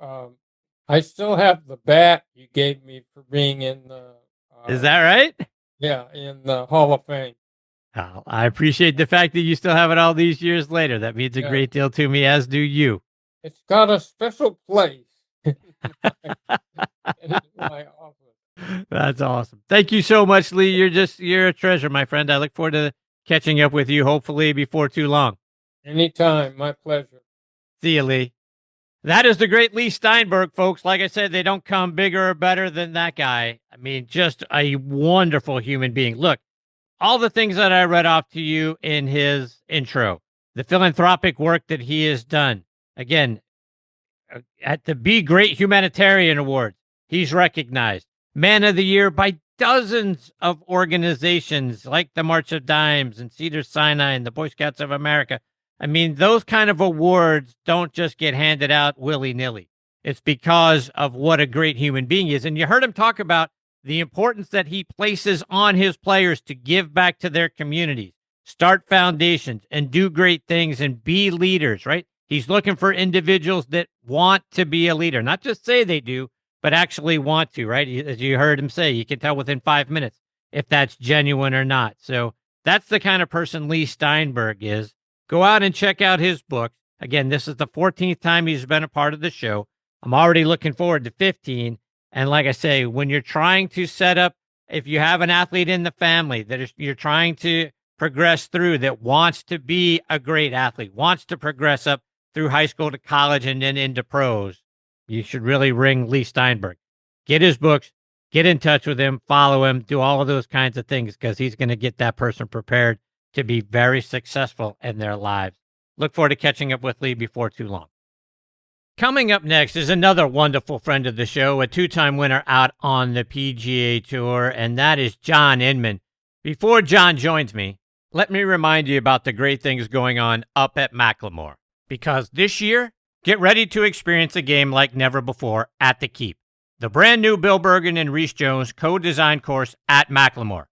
Speaker 6: I still have the bat you gave me for being in the...
Speaker 5: Is that right?
Speaker 6: Yeah, in the Hall of Fame.
Speaker 5: Oh, I appreciate the fact that you still have it all these years later. That means a great deal to me, as do you.
Speaker 6: It's got a special place in my office.
Speaker 5: That's awesome. Thank you so much, Leigh. You're a treasure, my friend. I look forward to catching up with you, hopefully before too long.
Speaker 6: Anytime. My pleasure.
Speaker 5: See you, Leigh. That is the great Leigh Steinberg, folks. Like I said, they don't come bigger or better than that guy. I mean, just a wonderful human being. Look, all the things that I read off to you in his intro, the philanthropic work that he has done. Again, at the Be Great Humanitarian Awards, he's recognized. Man of the Year by dozens of organizations like the March of Dimes and Cedars-Sinai and the Boy Scouts of America. I mean, those kind of awards don't just get handed out willy-nilly. It's because of what a great human being he is. And you heard him talk about the importance that he places on his players to give back to their communities, start foundations, and do great things and be leaders, right? He's looking for individuals that want to be a leader, not just say they do, but actually want to, right? As you heard him say, you can tell within 5 minutes if that's genuine or not. So that's the kind of person Leigh Steinberg is. Go out and check out his book. Again, this is the 14th time he's been a part of the show. I'm already looking forward to 15. And like I say, when you're trying to set up, if you have an athlete in the family that you're trying to progress through that wants to be a great athlete, wants to progress up through high school to college and then into pros, you should really ring Leigh Steinberg. Get his books, get in touch with him, follow him, do all of those kinds of things because he's going to get that person prepared to be very successful in their lives. Look forward to catching up with Leigh before too long. Coming up next is another wonderful friend of the show, a two-time winner out on the PGA Tour, and that is John Inman. Before John joins me, let me remind you about the great things going on up at Macklemore. Because this year, get ready to experience a game like never before at the Keep, the brand new Bill Bergen and Reese Jones co-designed course at Macklemore.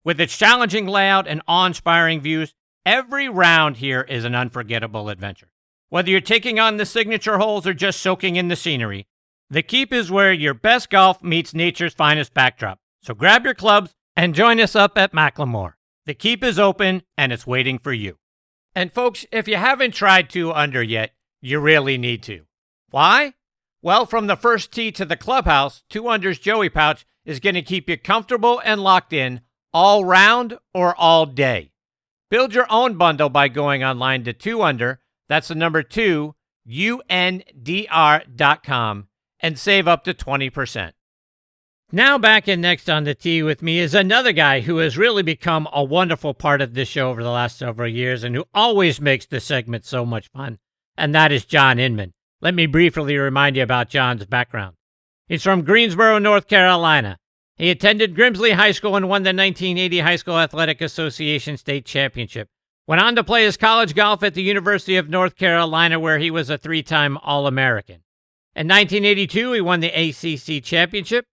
Speaker 5: With its challenging layout and awe-inspiring views, every round here is an unforgettable adventure. Whether you're taking on the signature holes or just soaking in the scenery, the Keep is where your best golf meets nature's finest backdrop. So grab your clubs and join us up at Macklemore. The Keep is open and it's waiting for you. And folks, if you haven't tried 2 Under yet, you really need to. Why? Well, from the first tee to the clubhouse, 2 Under's Joey Pouch is going to keep you comfortable and locked in all round or all day. Build your own bundle by going online to 2 Under, that's the number 2, UNDR.com, and save up to 20%. Now back in Next on the Tee with me is another guy who has really become a wonderful part of this show over the last several years and who always makes the segment so much fun, and that is John Inman. Let me briefly remind you about John's background. He's from Greensboro, North Carolina. He attended Grimsley High School and won the 1980 High School Athletic Association State Championship. Went on to play his college golf at the University of North Carolina, where he was a 3-time All-American. In 1982, he won the ACC Championship.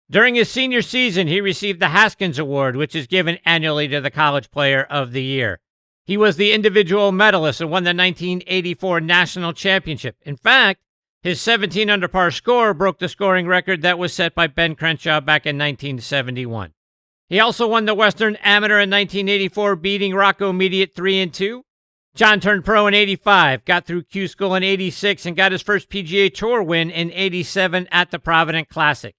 Speaker 5: During his senior season, he received the Haskins Award, which is given annually to the College Player of the Year. He was the individual medalist and won the 1984 National Championship. In fact, his 17 under par score broke the scoring record that was set by Ben Crenshaw back in 1971. He also won the Western Amateur in 1984, beating Rocco Mediate 3-2. John turned pro in 85, got through Q School in 86, and got his first PGA Tour win in 87 at the Provident Classic.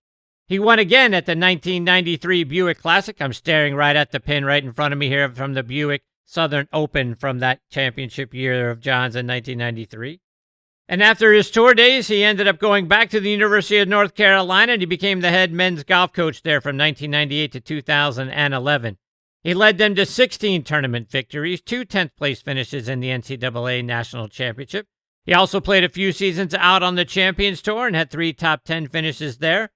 Speaker 5: He won again at the 1993 Buick Classic. I'm staring right at the pin right in front of me here from the Buick Southern Open from that championship year of John's in 1993. And after his tour days, he ended up going back to the University of North Carolina, and he became the head men's golf coach there from 1998 to 2011. He led them to 16 tournament victories, 2 10th-place finishes in the NCAA National Championship. He also played a few seasons out on the Champions Tour and had 3 top 10 finishes there.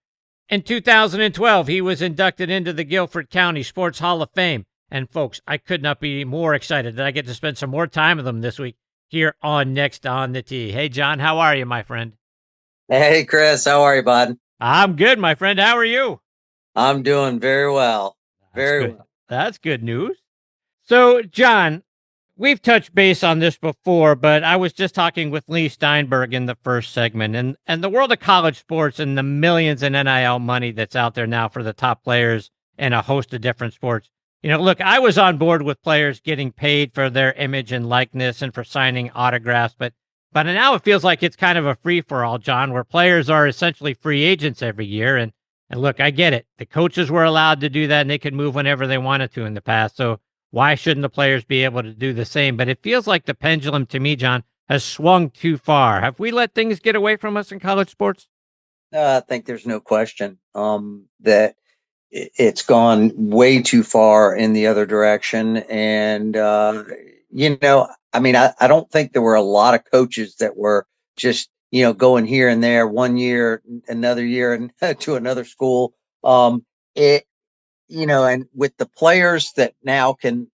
Speaker 5: In 2012, he was inducted into the Guilford County Sports Hall of Fame. And folks, I could not be more excited that I get to spend some more time with him this week here on Next on the Tee. Hey, John, how are you, my friend?
Speaker 8: Hey, Chris, how are you, bud?
Speaker 5: I'm good, my friend. How are you?
Speaker 8: I'm doing very well. Very well.
Speaker 5: That's good news. So, John, we've touched base on this before, but I was just talking with Leigh Steinberg in the first segment, and the world of college sports and the millions in NIL money that's out there now for the top players in a host of different sports. You know, look, I was on board with players getting paid for their image and likeness and for signing autographs, but now it feels like it's kind of a free-for-all, John, where players are essentially free agents every year. And look, I get it. The coaches were allowed to do that, and they could move whenever they wanted to in the past. So why shouldn't the players be able to do the same? But it feels like the pendulum, to me, John, has swung too far. Have we let things get away from us in college sports?
Speaker 8: I think there's no question that it's gone way too far in the other direction. And, I don't think there were a lot of coaches that were just, going here and there one year, another year and to another school It, and with the players that now can,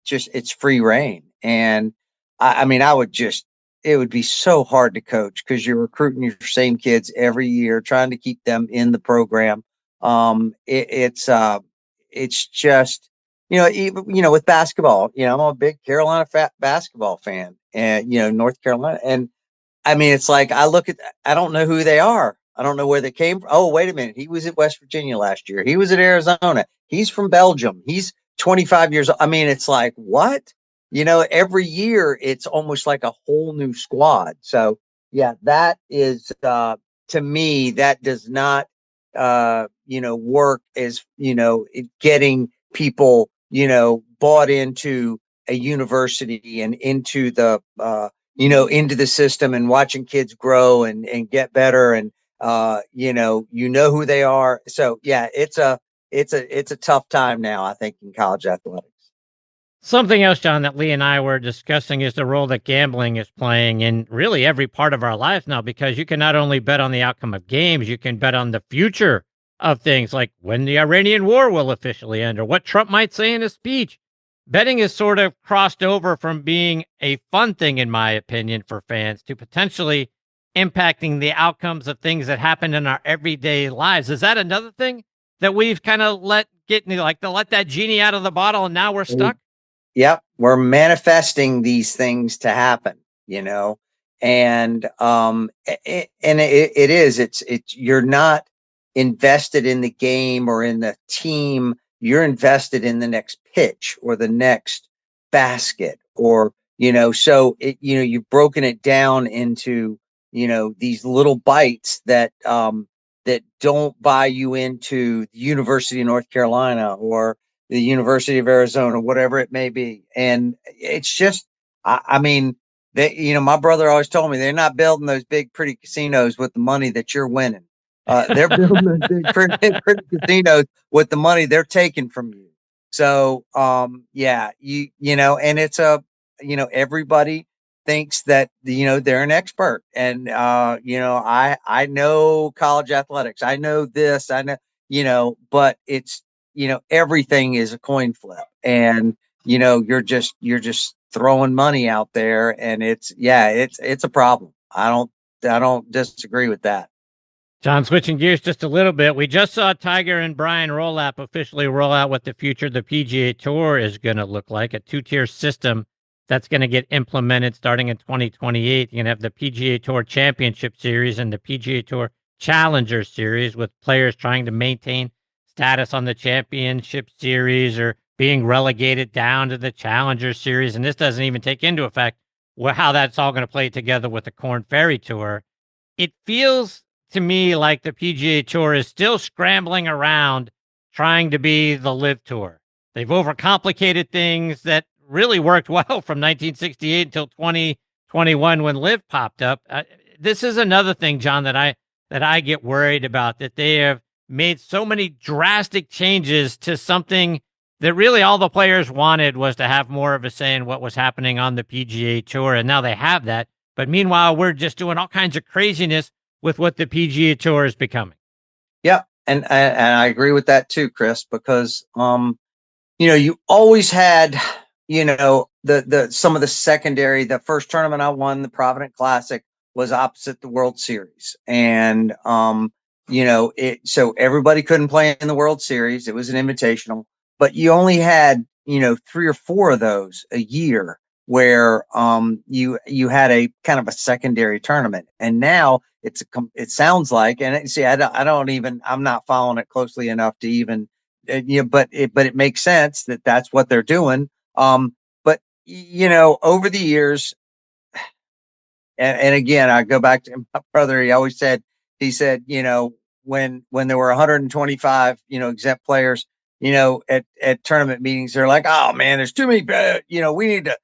Speaker 8: just it's free reign. And I mean, it would be so hard to coach because you're recruiting your same kids every year, trying to keep them in the program. It's just, even, with basketball, I'm a big Carolina basketball fan, and, North Carolina. And I mean, it's like I don't know who they are. I don't know where they came from. Oh, wait a minute. He was at West Virginia last year. He was at Arizona. He's from Belgium. He's 25 years old. I mean, it's like, what? Every year it's almost like a whole new squad. So, yeah, that is, to me, that does not, work as, getting people, bought into a university and into the, into the system, and watching kids grow and get better. And, who they are. So yeah, it's a tough time now, I think, in college athletics.
Speaker 5: Something else, John, that Leigh and I were discussing is the role that gambling is playing in really every part of our lives now, because you can not only bet on the outcome of games, you can bet on the future of things, like when the Iranian war will officially end or what Trump might say in his speech. Betting has sort of crossed over from being a fun thing, in my opinion, for fans to potentially impacting the outcomes of things that happen in our everyday lives. Is that another thing that we've kind of let that genie out of the bottle and now we're stuck?
Speaker 8: Yep. We're manifesting these things to happen, and, you're not invested in the game or in the team. You're invested in the next pitch or the next basket, or, you've broken it down into, these little bites that don't buy you into the University of North Carolina or the University of Arizona, whatever it may be. And it's just, I mean, my brother always told me they're not building those big, pretty casinos with the money that you're winning. They're building those big, pretty casinos with the money they're taking from you. So, yeah, and it's everybody thinks that, they're an expert. And, I know college athletics. I know this, I know, but it's, everything is a coin flip, and, you're just throwing money out there, and it's a problem. I don't disagree with that.
Speaker 5: John, switching gears just a little bit, we just saw Tiger and Brian Rolap officially roll out what the future of the PGA Tour is going to look like, a two-tier system that's going to get implemented starting in 2028. You're going to have the PGA Tour Championship Series and the PGA Tour Challenger Series, with players trying to maintain status on the Championship Series or being relegated down to the Challenger Series. And this doesn't even take into effect how that's all going to play together with the Korn Ferry Tour. It feels to me like the PGA Tour is still scrambling around trying to be the LIV Tour. They've overcomplicated things that really worked well from 1968 until 2021 when LIV popped up. This is another thing, John, that I get worried about, that they have made so many drastic changes to something that really all the players wanted was to have more of a say in what was happening on the PGA Tour. And now they have that. But meanwhile, we're just doing all kinds of craziness with what the PGA Tour is becoming.
Speaker 8: Yeah. And I agree with that too, Chris, because, you always had, the some of the secondary. The first tournament I won, the Provident Classic, was opposite the World Series. And, so everybody couldn't play in the World Series. It was an invitational, but you only had, 3 or 4 of those a year where, you had a kind of a secondary tournament. And now it sounds like, and see, I'm not following it closely enough to even, but it makes sense that that's what they're doing. But over the years, and again, I go back to my brother. He said, when there were 125, exempt players, at tournament meetings, they're like, oh man, there's too many, we need to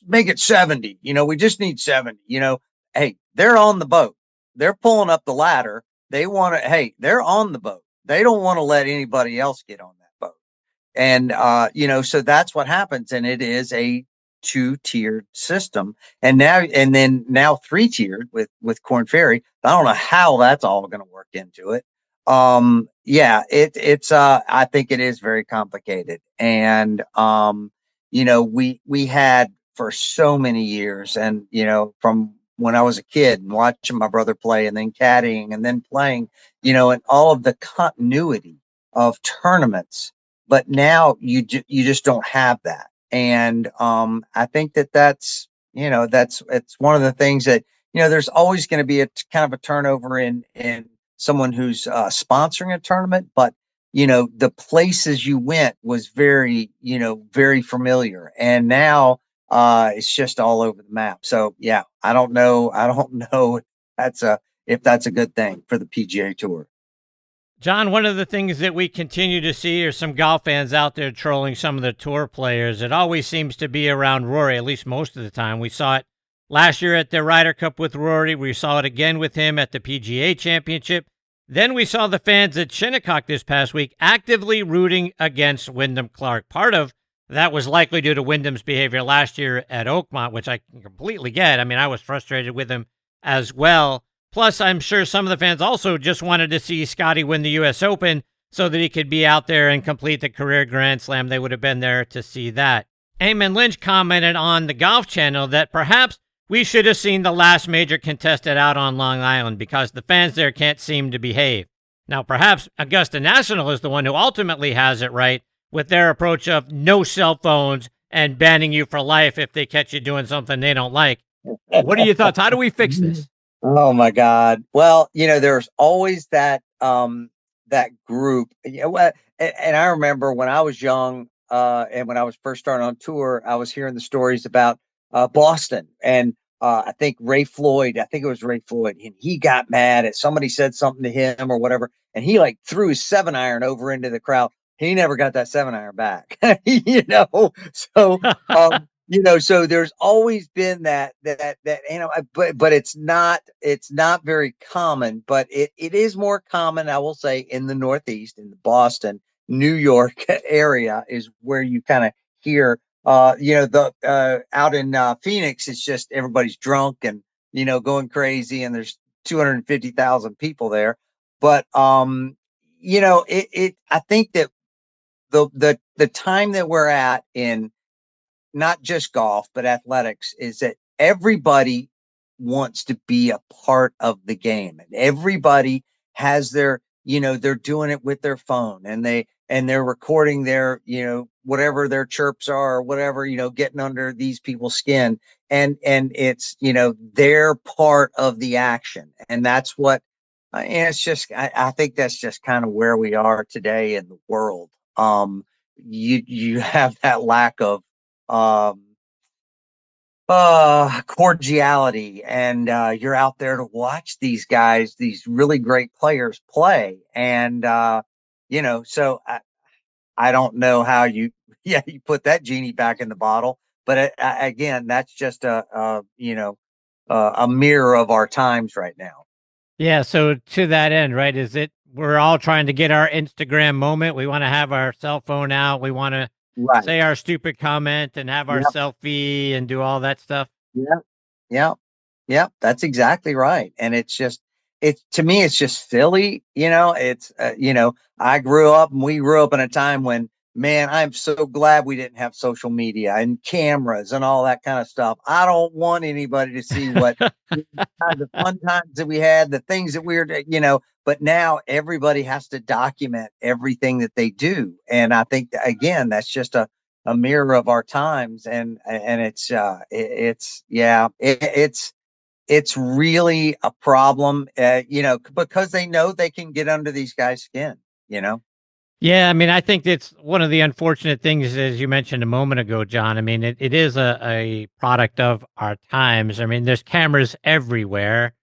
Speaker 8: make it 70, we just need 70, hey, they're on the boat. They're pulling up the ladder. They're on the boat. They don't want to let anybody else get on that boat. And, so that's what happens. And it is a 2-tiered system. And now 3-tiered with Korn Ferry. I don't know how that's all going to work into it. I think it is very complicated. And, we had for so many years, and, from when I was a kid and watching my brother play and then caddying and then playing, and all of the continuity of tournaments. But now you just don't have that. And, I think it's one of the things that, there's always going to be a kind of a turnover in someone who's sponsoring a tournament, but the places you went was very familiar, and now it's just all over the map. So yeah, I don't know if that's a good thing for the PGA Tour.
Speaker 5: John, one of the things that we continue to see are some golf fans out there trolling some of the tour players. It always seems to be around Rory, at least most of the time. We saw it last year at the Ryder Cup with Rory. We saw it again with him at the PGA Championship. Then we saw the fans at Shinnecock this past week actively rooting against Wyndham Clark. Part of that was likely due to Wyndham's behavior last year at Oakmont, which I can completely get. I mean, I was frustrated with him as well. Plus, I'm sure some of the fans also just wanted to see Scotty win the U.S. Open so that he could be out there and complete the career Grand Slam. They would have been there to see that. Eamon Lynch commented on the Golf Channel that perhaps we should have seen the last major contested out on Long Island because the fans there can't seem to behave. Now, perhaps Augusta National is the one who ultimately has it right with their approach of no cell phones and banning you for life if they catch you doing something they don't like. What are your thoughts? How do we fix this?
Speaker 8: Oh my God. Well, there's always that group. And I remember when I was young, and when I was first starting on tour, I was hearing the stories about Boston, and I think it was Ray Floyd, and he got mad at somebody said something to him or whatever, and he like threw his 7-iron over into the crowd. He never got that 7-iron back. So there's always been that, but it's not very common, but it is more common, I will say, in the Northeast, in the Boston, New York area is where you kind of hear, out in Phoenix, it's just everybody's drunk and, going crazy, and there's 250,000 people there. But, I think that the time that we're at in not just golf, but athletics, is that everybody wants to be a part of the game, and everybody has they're doing it with their phone, and they're recording their, whatever their chirps are or whatever, getting under these people's skin. And it's, they're part of the action. And that's what, and it's just, I think that's just kind of where we are today in the world. You have that lack of, cordiality, and you're out there to watch these guys, these really great players play. And, so I don't know how you put that genie back in the bottle, but again, that's just a mirror of our times right now.
Speaker 5: Yeah. So to that end, right, we're all trying to get our Instagram moment. We want to have our cell phone out. We want to say our stupid comment and have our selfie and do all that stuff.
Speaker 8: Yeah. That's exactly right. And to me, it's just silly. I grew up, and we grew up in a time when, man, I'm so glad we didn't have social media and cameras and all that kind of stuff. I don't want anybody to see what the fun times that we had, the things that we were, but now everybody has to document everything that they do. And I think, again, that's just a mirror of our times. And it's really a problem, because they know they can get under these guys' skin,
Speaker 5: Yeah, I mean, I think it's one of the unfortunate things, as you mentioned a moment ago, John. I mean, it is a product of our times. I mean, there's cameras everywhere.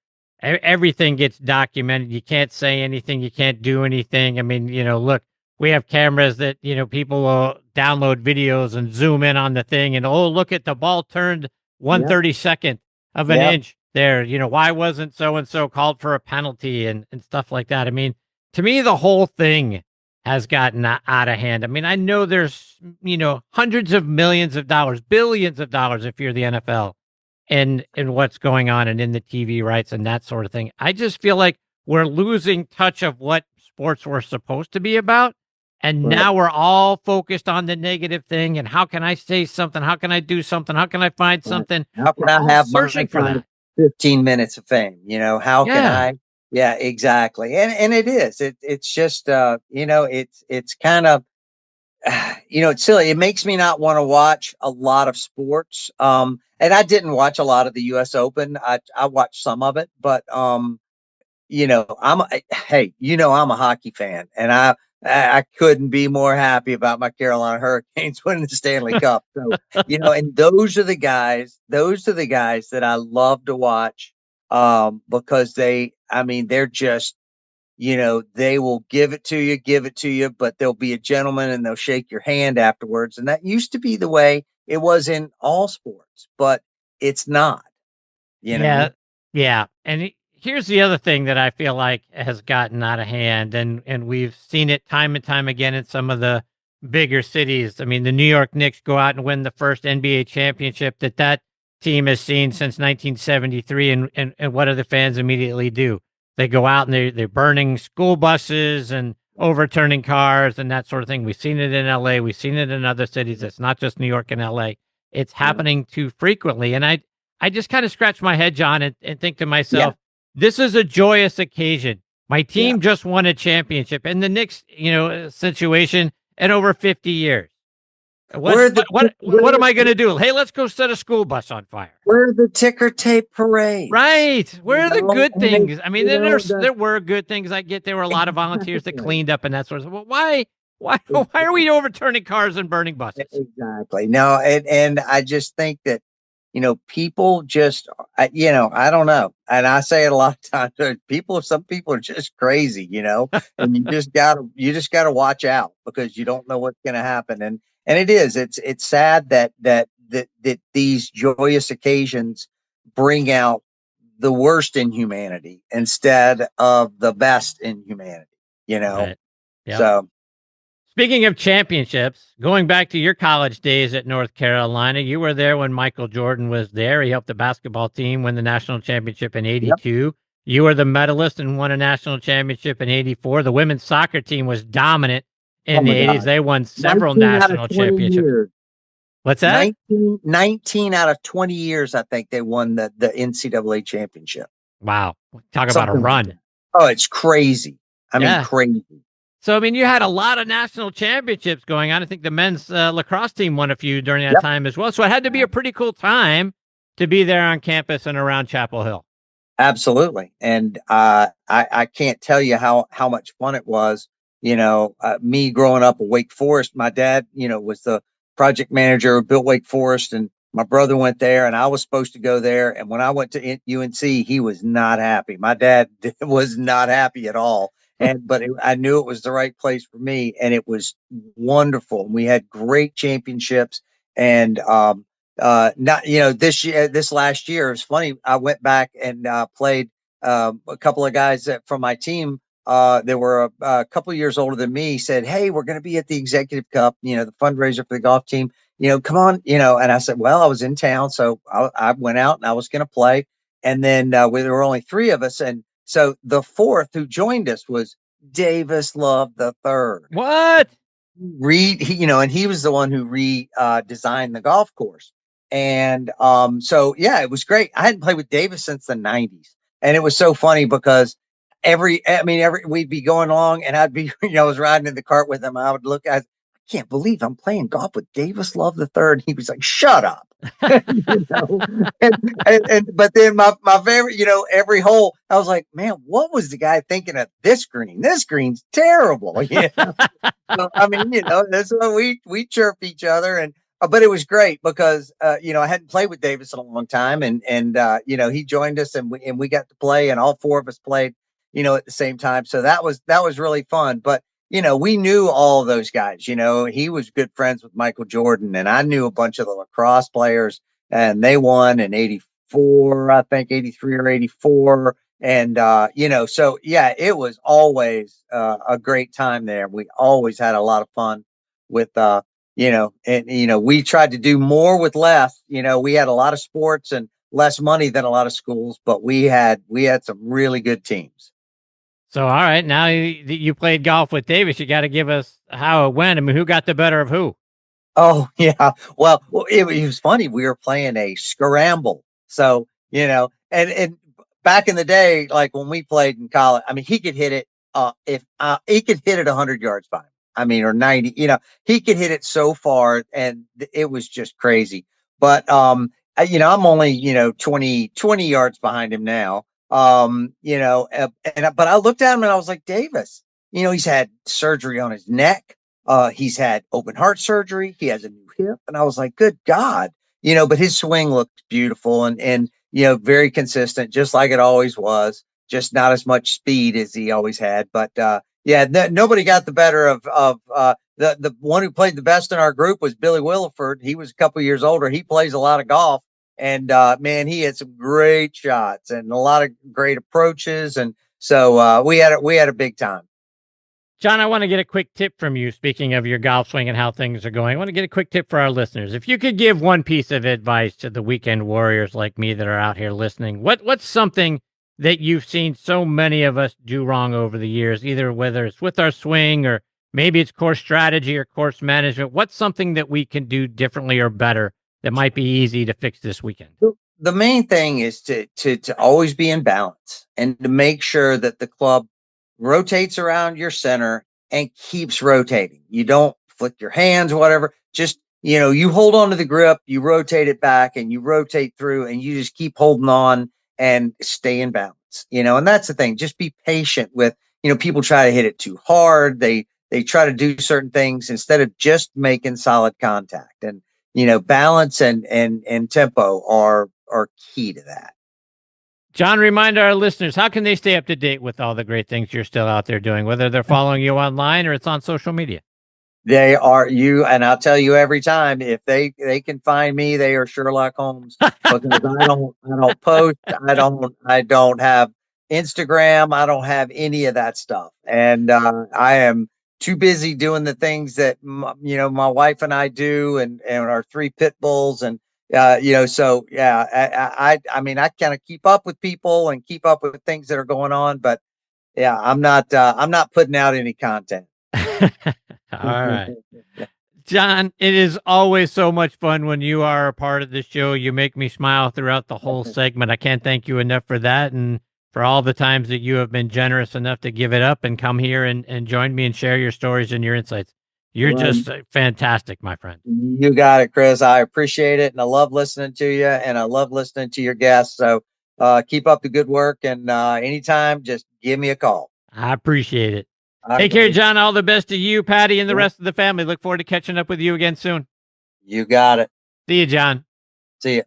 Speaker 5: Everything gets documented. You can't say anything. You can't do anything. I mean, look, we have cameras that, people will download videos and zoom in on the thing and, oh, look at the ball turned 1/32 of an inch there. Why wasn't so-and-so called for a penalty and stuff like that? I mean, to me, the whole thing has gotten out of hand. I mean, I know there's, hundreds of millions of dollars, billions of dollars if you're the NFL in what's going on and in the TV rights and that sort of thing. I just feel like we're losing touch of what sports were supposed to be about. And now we're all focused on the negative thing. And how can I say something? How can I do something? How can I find something?
Speaker 8: How can
Speaker 5: We're all
Speaker 8: I have
Speaker 5: searching for
Speaker 8: kind
Speaker 5: that.
Speaker 8: of 15 minutes of fame? How can
Speaker 5: Yeah.
Speaker 8: I? Yeah, exactly. And it is. It's just it's kind of it's silly. It makes me not want to watch a lot of sports. And I didn't watch a lot of the US Open. I watched some of it, but I'm I'm a hockey fan, and I couldn't be more happy about my Carolina Hurricanes winning the Stanley Cup. So, and those are the guys that I love to watch, because they're just, they will give it to you, but they'll be a gentleman and they'll shake your hand afterwards. And that used to be the way it was in all sports, but it's not,
Speaker 5: Yeah. Yeah. And here's the other thing that I feel like has gotten out of hand, and we've seen it time and time again in some of the bigger cities. I mean, the New York Knicks go out and win the first NBA championship that team has seen since 1973. And what do the fans immediately do? They go out and they're burning school buses and overturning cars and that sort of thing. We've seen it in LA. We've seen it in other cities. It's not just New York and LA. It's happening too frequently. And I just kind of scratch my head, John, and think to myself, this is a joyous occasion. My team just won a championship, and the Knicks, situation in over 50 years. What am I going to do? Hey, let's go set a school bus on fire.
Speaker 8: Where are the ticker tape parades?
Speaker 5: Right. Where are the good things? I mean, there were good things. I get there were a lot of volunteers that cleaned up and that sort of stuff. Well, why are we overturning cars and burning buses?
Speaker 8: Exactly. No, and I just think that, people just, I don't know. And I say it a lot of times, some people are just crazy, and you just gotta watch out, because you don't know what's going to happen. And it's sad that these joyous occasions bring out the worst in humanity instead of the best in humanity,
Speaker 5: Right. Yep.
Speaker 8: So.
Speaker 5: Speaking of championships, going back to your college days at North Carolina, you were there when Michael Jordan was there. He helped the basketball team win the national championship in 82. Yep. You were the medalist and won a national championship in 84. The women's soccer team was dominant in the 80s. They won several national championships.
Speaker 8: Years.
Speaker 5: What's that?
Speaker 8: 19 out of 20 years, I think they won the NCAA championship.
Speaker 5: Wow. Talk about a run.
Speaker 8: Oh, it's crazy. I mean, crazy.
Speaker 5: So, you had a lot of national championships going on. I think the men's lacrosse team won a few during that time as well. So it had to be a pretty cool time to be there on campus and around Chapel Hill.
Speaker 8: Absolutely. And I can't tell you how much fun it was. Me growing up at Wake Forest, my dad, was the project manager who built Wake Forest, and my brother went there, and I was supposed to go there. And when I went to UNC, he was not happy. My dad was not happy at all. But I knew it was the right place for me, and it was wonderful. We had great championships, and this last year, it's funny. I went back and played a couple of guys from my team. They were a couple of years older than me. Said, "Hey, we're going to be at the Executive Cup, the fundraiser for the golf team. Come on, And I said, "Well, I was in town, so I went out and I was going to play." And then there were only three of us, and so the fourth who joined us was Davis Love the Third.
Speaker 5: What?
Speaker 8: And he was the one who designed the golf course. And it was great. I hadn't played with Davis since the 90s. And it was so funny because we'd be going along, and I'd be, I was riding in the cart with him. I would look at, I can't believe I'm playing golf with Davis Love the Third. He was like, "Shut up." But then my favorite, every hole, I was like, "Man, what was the guy thinking of this green? This green's terrible." So, that's why we chirp each other. And but it was great because I hadn't played with Davis in a long time, and he joined us, and we got to play, and all four of us played at the same time. So that was really fun. But we knew all of those guys. He was good friends with Michael Jordan, and I knew a bunch of the lacrosse players, and they won in 84, I think 83 or 84. And, it was always a great time there. We always had a lot of fun with, we tried to do more with less. We had a lot of sports and less money than a lot of schools, but we had some really good teams.
Speaker 5: So, all right, now you played golf with Davis. You got to give us how it went. I mean, who got the better of who?
Speaker 8: Oh yeah. Well, it was funny. We were playing a scramble. So, and back in the day, like when we played in college, I mean, he could hit it, if he could hit it 100 yards by him. I mean, or 90, he could hit it so far, and it was just crazy. But, I'm only, 20 yards behind him now. But I looked at him and I was like, Davis, he's had surgery on his neck. He's had open heart surgery. He has a new hip. And I was like, good God, but his swing looked beautiful and very consistent, just like it always was, just not as much speed as he always had. But, nobody got the better of the one who played the best in our group was Billy Williford. He was a couple years older. He plays a lot of golf, and man, he had some great shots and a lot of great approaches. And so we had a big time.
Speaker 5: John, I want to get a quick tip from you. Speaking of your golf swing and how things are going, I want to get a quick tip for our listeners. If you could give one piece of advice to the weekend warriors like me that are out here listening, what's something that you've seen so many of us do wrong over the years, either whether it's with our swing or maybe it's course strategy or course management? What's something that we can do differently or better that might be easy to fix this weekend?
Speaker 8: The main thing is to always be in balance and to make sure that the club rotates around your center and keeps rotating. You don't flick your hands or whatever. Just, you hold on to the grip, you rotate it back and you rotate through and you just keep holding on and stay in balance, and that's the thing. Just be patient with, people try to hit it too hard. They try to do certain things instead of just making solid contact, and, balance and tempo are key to that.
Speaker 5: John, remind our listeners, how can they stay up to date with all the great things you're still out there doing, whether they're following you online or it's on social media?
Speaker 8: They are and I'll tell you every time, if they can find me, they are Sherlock Holmes, because I don't post, I don't have Instagram, I don't have any of that stuff, and I am too busy doing the things that my wife and I do, and our 3 pit bulls, and so yeah, I mean, I kind of keep up with people and keep up with things that are going on, but yeah, I'm not putting out any content.
Speaker 5: All right. John, it is always so much fun when you are a part of the show. You make me smile throughout the whole segment. I can't thank you enough for that, and for all the times that you have been generous enough to give it up and come here and join me and share your stories and your insights. You're just fantastic, my friend.
Speaker 8: You got it, Chris. I appreciate it, and I love listening to you, and I love listening to your guests. So keep up the good work, and anytime, just give me a call.
Speaker 5: I appreciate it. Take care, John. All the best to you, Patty, and the rest of the family. Look forward to catching up with you again soon.
Speaker 8: You got it.
Speaker 5: See you, John.
Speaker 8: See you.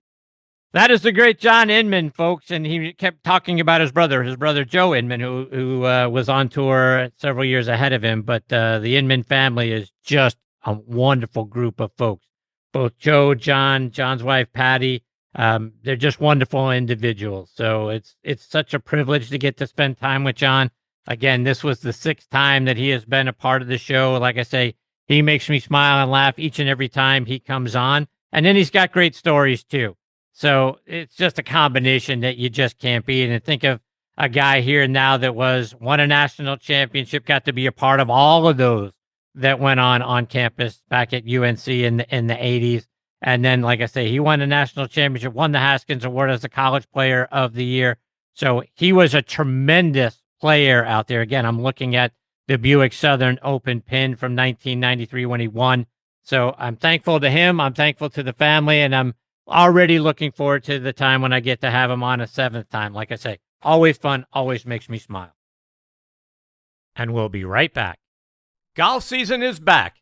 Speaker 5: That is the great John Inman, folks, and he kept talking about his brother Joe Inman, who was on tour several years ahead of him. But the Inman family is just a wonderful group of folks. Both Joe, John's wife, Patty, they're just wonderful individuals. So it's such a privilege to get to spend time with John. Again, this was the 6th time that he has been a part of the show. Like I say, he makes me smile and laugh each and every time he comes on. And then he's got great stories, too. So it's just a combination that you just can't beat. And think of a guy here now that won a national championship, got to be a part of all of those that went on campus back at UNC in the 80s. And then, like I say, he won a national championship, won the Haskins Award as the College Player of the Year. So he was a tremendous player out there. Again, I'm looking at the Buick Southern Open pin from 1993 when he won. So I'm thankful to him. I'm thankful to the family, and I'm already looking forward to the time when I get to have him on a 7th time. Like I say, always fun, always makes me smile. And we'll be right back. Golf season is back,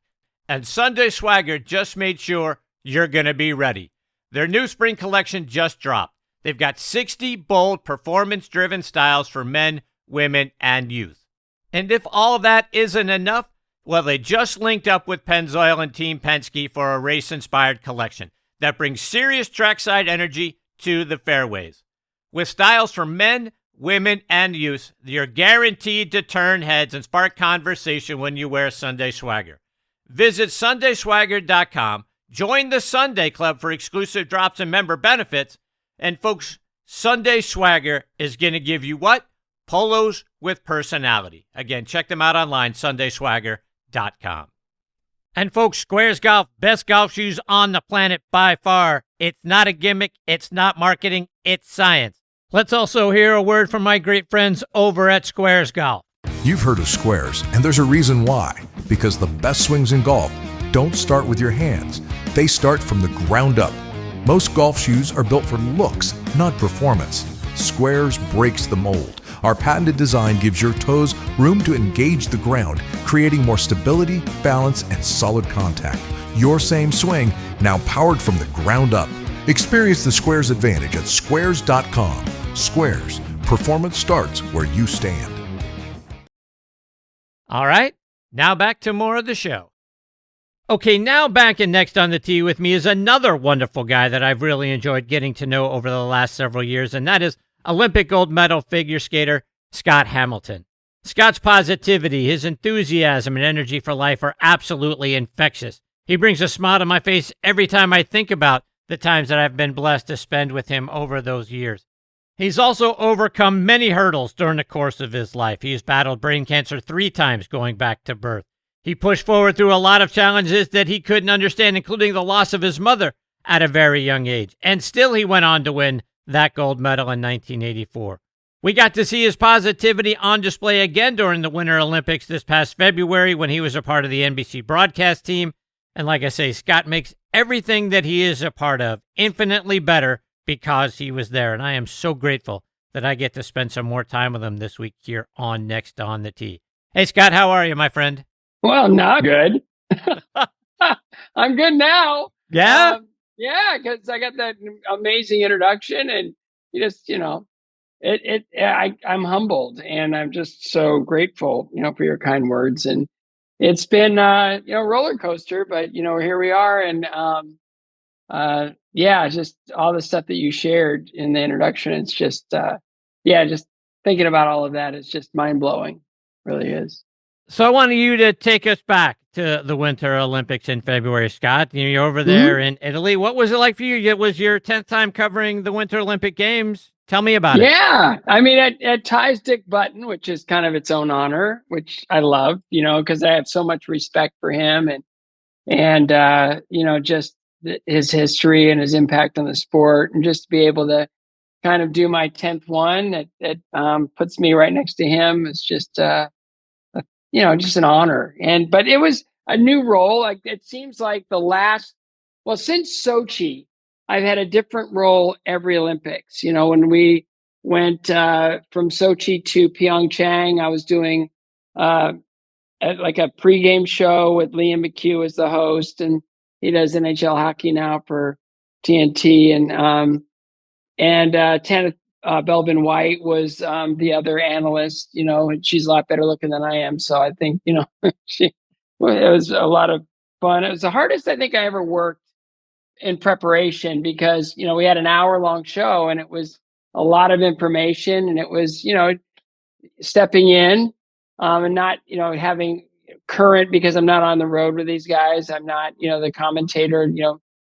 Speaker 5: and Sunday Swagger just made sure you're going to be ready. Their new spring collection just dropped. They've got 60 bold, performance-driven styles for men, women, and youth. And if all that isn't enough, well, they just linked up with Pennzoil and Team Penske for a race-inspired collection that brings serious trackside energy to the fairways. With styles for men, women, and youth, you're guaranteed to turn heads and spark conversation when you wear Sunday Swagger. Visit SundaySwagger.com, join the Sunday Club for exclusive drops and member benefits, and folks, Sunday Swagger is going to give you what? Polos with Personality. Again, check them out online, sundayswagger.com. And folks, Squares Golf, best golf shoes on the planet by far. It's not a gimmick. It's not marketing. It's science. Let's also hear a word from my great friends over at Squares Golf.
Speaker 9: You've heard of Squares, and there's a reason why. Because the best swings in golf don't start with your hands. They start from the ground up. Most golf shoes are built for looks, not performance. Squares breaks the mold. Our patented design gives your toes room to engage the ground, creating more stability, balance, and solid contact. Your same swing, now powered from the ground up. Experience the Squares advantage at squares.com. Squares. Performance starts where you stand.
Speaker 5: All right, now back to more of the show. Okay, now back and next on the tee with me is another wonderful guy that I've really enjoyed getting to know over the last several years, and that is Olympic gold medal figure skater Scott Hamilton. Scott's positivity, his enthusiasm, and energy for life are absolutely infectious. He brings a smile to my face every time I think about the times that I've been blessed to spend with him over those years. He's also overcome many hurdles during the course of his life. He's battled brain cancer 3 times going back to birth. He pushed forward through a lot of challenges that he couldn't understand, including the loss of his mother at a very young age. And still he went on to win that gold medal in 1984. We got to see his positivity on display again during the Winter Olympics this past February when he was a part of the NBC broadcast team. And like I say, Scott makes everything that he is a part of infinitely better because he was there. And I am so grateful that I get to spend some more time with him this week here on Next on the Tee. Hey, Scott, how are you, my friend?
Speaker 10: Well, not good. I'm good now.
Speaker 5: Yeah?
Speaker 10: Yeah, because I got that amazing introduction, and I'm humbled, and I'm just so grateful, for your kind words. And it's been, a roller coaster, but, here we are. And, just all the stuff that you shared in the introduction. It's just, just thinking about all of that is just mind blowing. Really is.
Speaker 5: So I wanted you to take us back to the Winter Olympics in February, Scott. You're over there in Italy. What was it like for you? It was your 10th time covering the Winter Olympic Games. Tell me about it.
Speaker 10: Yeah. I mean, it ties Dick Button, which is kind of its own honor, which I love, because I have so much respect for him and just his history and his impact on the sport, and just to be able to kind of do my 10th one, it puts me right next to him. It's just, just an honor. But it was a new role. Like, it seems like since Sochi, I've had a different role every Olympics. When we went from Sochi to Pyeongchang, I was doing like a pregame show with Liam McHugh as the host, and he does NHL hockey now for TNT. And Tana Belvin White was the other analyst, and she's a lot better looking than I am. So I think, it was a lot of fun. It was the hardest I think I ever worked in preparation because, we had an hour-long show, and it was a lot of information, and it was, stepping in and not, having current, because I'm not on the road with these guys. I'm not, the commentator,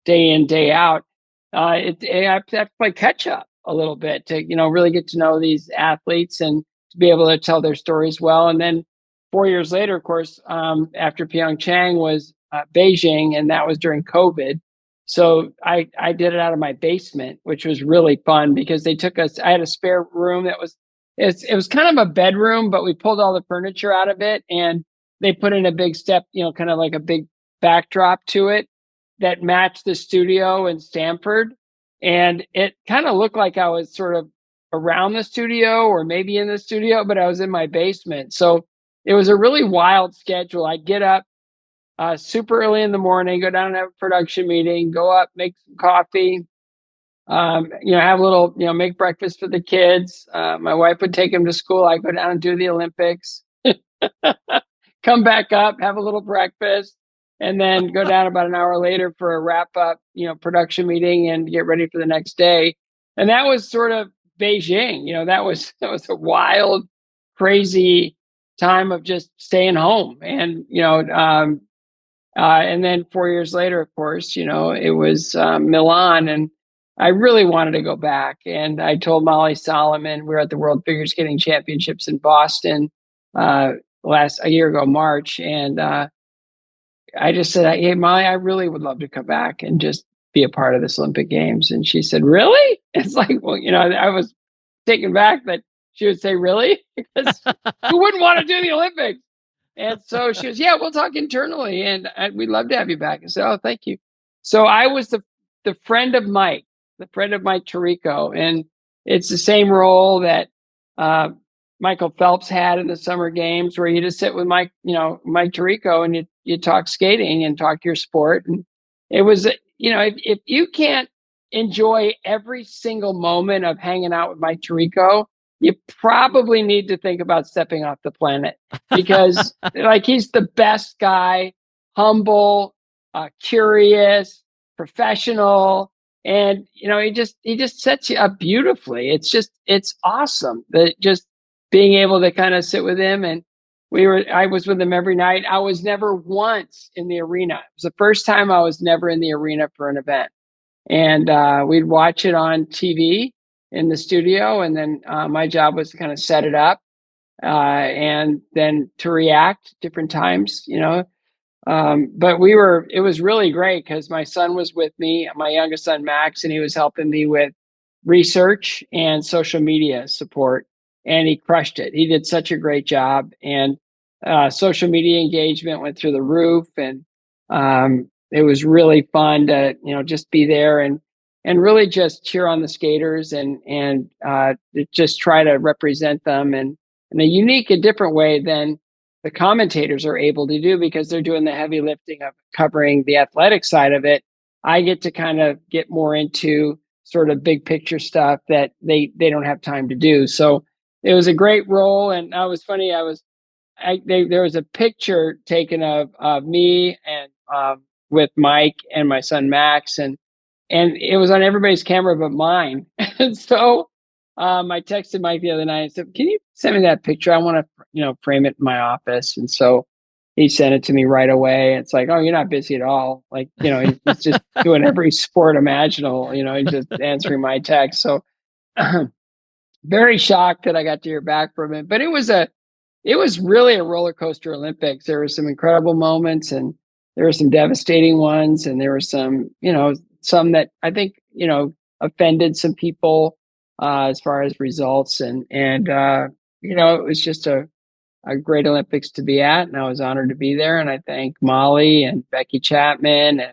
Speaker 10: day in, day out. I have to play catch up a little bit to, really get to know these athletes and to be able to tell their stories well. And then 4 years later, of course, after Pyeongchang was Beijing, and that was during COVID. So I did it out of my basement, which was really fun because they took us, I had a spare room that was, it was kind of a bedroom, but we pulled all the furniture out of it, and they put in a big step, kind of like a big backdrop to it that matched the studio in Stamford. And it kind of looked like I was sort of around the studio or maybe in the studio, but I was in my basement. So it was a really wild schedule. I'd get up super early in the morning, go down and have a production meeting, go up, make some coffee, have a little, make breakfast for the kids. My wife would take them to school. I'd go down and do the Olympics, come back up, have a little breakfast, and then go down about an hour later for a wrap up, production meeting and get ready for the next day. And that was sort of Beijing. That was a wild, crazy time of just staying home. And, and then 4 years later, of course, it was Milan. And I really wanted to go back. And I told Molly Solomon, we were at the World Figure Skating Championships in Boston a year ago, March. And I just said, hey, Molly, I really would love to come back and just be a part of this Olympic Games. And she said, really? It's like, well, I was taken back that she would say, really? Because who wouldn't want to do the Olympics? And so she was, yeah, we'll talk internally, and we'd love to have you back. I said, oh, thank you. So I was the friend of Mike Tirico, and it's the same role that Michael Phelps had in the Summer Games, where you just sit with Mike Tirico, and you talk skating and talk your sport. And it was, if you can't enjoy every single moment of hanging out with Mike Tirico, you probably need to think about stepping off the planet, because like, he's the best guy, humble, curious, professional. And, he just sets you up beautifully. It's awesome that just being able to kind of sit with him. And I was with him every night. I was never once in the arena. It was the first time I was never in the arena for an event. And we'd watch it on TV in the studio. And then my job was to kind of set it up and then to react different times, but it was really great because my son was with me, my youngest son, Max, and he was helping me with research and social media support. And he crushed it. He did such a great job. And social media engagement went through the roof. And it was really fun to, just be there and really just cheer on the skaters and just try to represent them in a unique and different way than the commentators are able to do, because they're doing the heavy lifting of covering the athletic side of it. I get to kind of get more into sort of big picture stuff that they don't have time to do. So it was a great role. And I was funny. There was a picture taken of me and with Mike and my son, Max, and it was on everybody's camera but mine. And so I texted Mike the other night and said, can you send me that picture? I want to, frame it in my office. And so he sent it to me right away. It's like, oh, you're not busy at all. Like, he's just doing every sport imaginable, he's just answering my text. So very shocked that I got to hear back from him. But it was really a roller coaster Olympics. There were some incredible moments, and there were some devastating ones. And there were some, some that I think, offended some people as far as results. And it was just a great Olympics to be at. And I was honored to be there. And I thank Molly and Becky Chapman and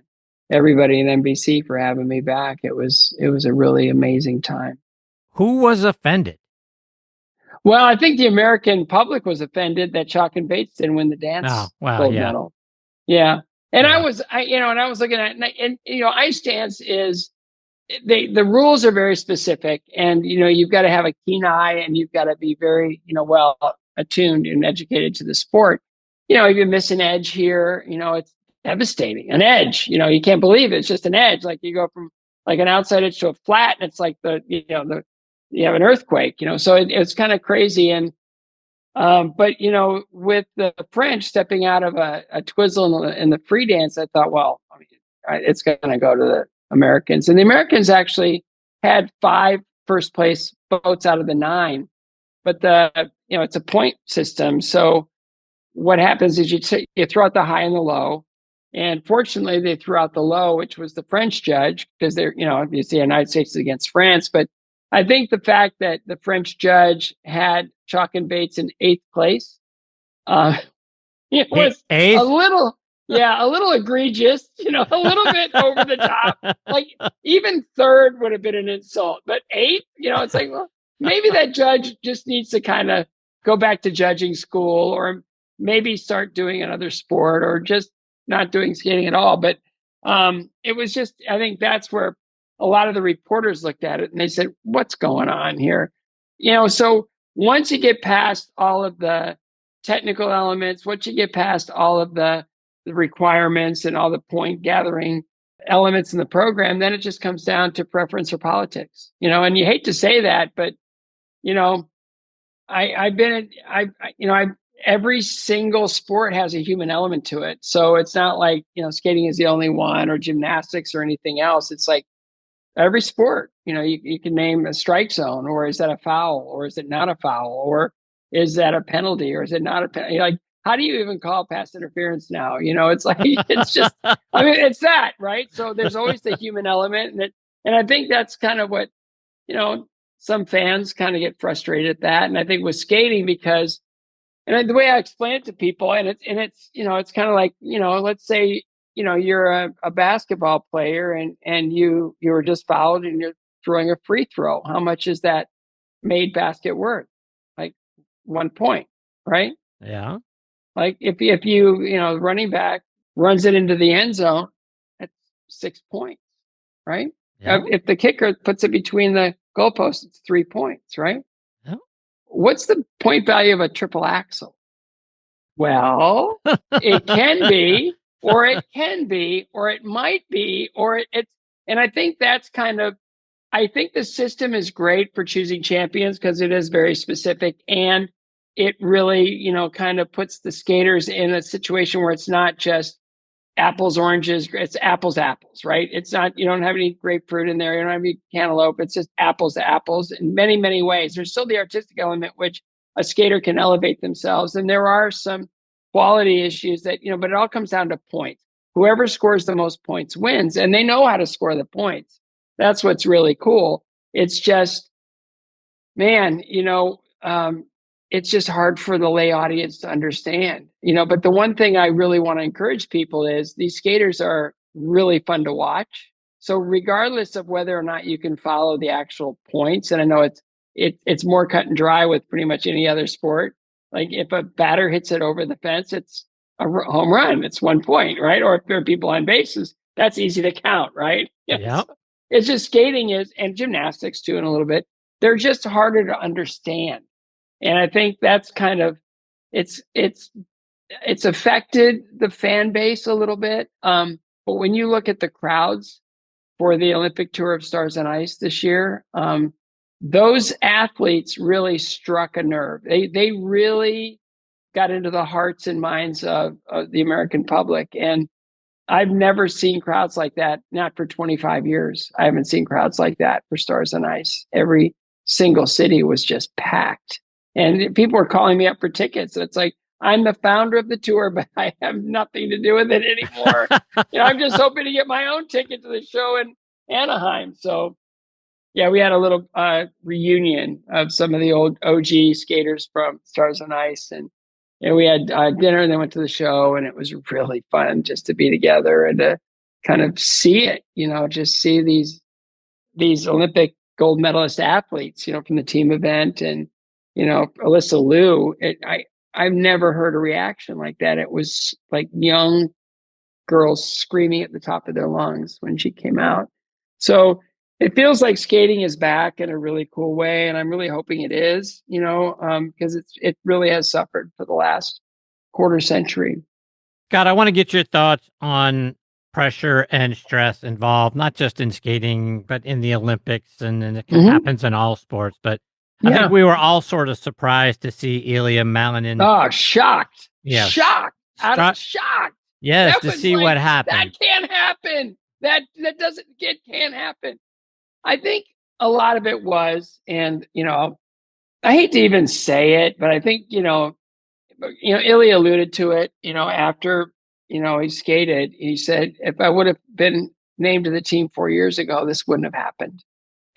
Speaker 10: everybody in NBC for having me back. It was a really amazing time.
Speaker 5: Who was offended?
Speaker 10: Well, I think the American public was offended that Chalk and Bates didn't win the dance gold medal. Yeah. And I was looking at it, and ice dance is, the rules are very specific, and, you've got to have a keen eye, and you've got to be very, well attuned and educated to the sport. If you miss an edge here, it's devastating. An edge, you can't believe it. It's just an edge. Like, you go from like an outside edge to a flat, and it's like you have an earthquake, so it's kind of crazy. And, but, with the French stepping out of a twizzle in the free dance, I thought, well, it's going to go to the Americans. And the Americans actually had 5 first place boats out of the 9, but it's a point system. So what happens is you throw out the high and the low. And fortunately, they threw out the low, which was the French judge, because they're, you see, the United States is against France. But I think the fact that the French judge had Chalk and Bates in 8th place, it was a little egregious, a little bit over the top. Like, even 3rd would have been an insult, but 8th, it's like, well, maybe that judge just needs to kind of go back to judging school, or maybe start doing another sport, or just not doing skating at all. But it was just, I think that's where a lot of the reporters looked at it and they said, what's going on here? So once you get past all of the technical elements, once you get past all of the requirements and all the point gathering elements in the program, then it just comes down to preference or politics, and you hate to say that, but, every single sport has a human element to it. So it's not like, skating is the only one, or gymnastics or anything else. It's like, every sport, you can name a strike zone, or is that a foul, or is it not a foul, or is that a penalty, or is it not a penalty? Like, how do you even call pass interference now? It's like, it's just, I mean, it's that, right? So there's always the human element, and I think that's kind of what, some fans kind of get frustrated at that. And I think with skating, because, and the way I explain it to people, and it's it's kind of like, let's say, you're a basketball player, and you were just fouled and you're throwing a free throw. How much is that made basket worth? Like 1 point, right?
Speaker 5: Yeah.
Speaker 10: Like if you running back runs it into the end zone, that's 6 points, right?
Speaker 5: Yeah.
Speaker 10: If the kicker puts it between the goalposts, it's 3 points, right?
Speaker 5: Yeah.
Speaker 10: What's the point value of a triple axel? Well, it can be, or it can be, or it might be, or it's, and I think that's I think the system is great for choosing champions because it is very specific, and it really, kind of puts the skaters in a situation where it's not just apples, oranges, it's apples, right? It's not, you don't have any grapefruit in there, you don't have any cantaloupe, it's just apples to apples in many, many ways. There's still the artistic element, which a skater can elevate themselves. And there are some quality issues that, but it all comes down to points. Whoever scores the most points wins, and they know how to score the points. That's what's really cool. It's just, man, it's just hard for the lay audience to understand, but the one thing I really want to encourage people is these skaters are really fun to watch. So regardless of whether or not you can follow the actual points, and I know it's more cut and dry with pretty much any other sport. Like if a batter hits it over the fence, it's a home run. It's 1 point, right? Or if there are people on bases, that's easy to count, right?
Speaker 5: Yeah.
Speaker 10: It's just skating and gymnastics too, in a little bit. They're just harder to understand. And I think that's kind of, it's affected the fan base a little bit. But when you look at the crowds for the Olympic Tour of Stars on Ice this year, those athletes really struck a nerve. They really got into the hearts and minds of the American public. And I've never seen crowds like that, not for 25 years. I haven't seen crowds like that for Stars on Ice. Every single city was just packed. And people were calling me up for tickets. It's like, I'm the founder of the tour, but I have nothing to do with it anymore. I'm just hoping to get my own ticket to the show in Anaheim. So, yeah, we had a little reunion of some of the old OG skaters from Stars on Ice. And we had dinner and then went to the show. And it was really fun just to be together and to kind of see it, just see these Olympic gold medalist athletes, from the team event. And, Alyssa Liu, I've never heard a reaction like that. It was like young girls screaming at the top of their lungs when she came out. So it feels like skating is back in a really cool way. And I'm really hoping it is, because it really has suffered for the last quarter century.
Speaker 5: Scott, I want to get your thoughts on pressure and stress involved, not just in skating, but in the Olympics. And it happens in all sports. But I think we were all sort of surprised to see Ilya Malinin.
Speaker 10: Oh, shocked.
Speaker 5: Yeah.
Speaker 10: Shocked. Shocked.
Speaker 5: Yes, to see what happened.
Speaker 10: That can't happen. That can't happen. I think a lot of it was, and, I hate to even say it, but I think, Ilya alluded to it, after, he skated, he said, if I would have been named to the team 4 years ago, this wouldn't have happened.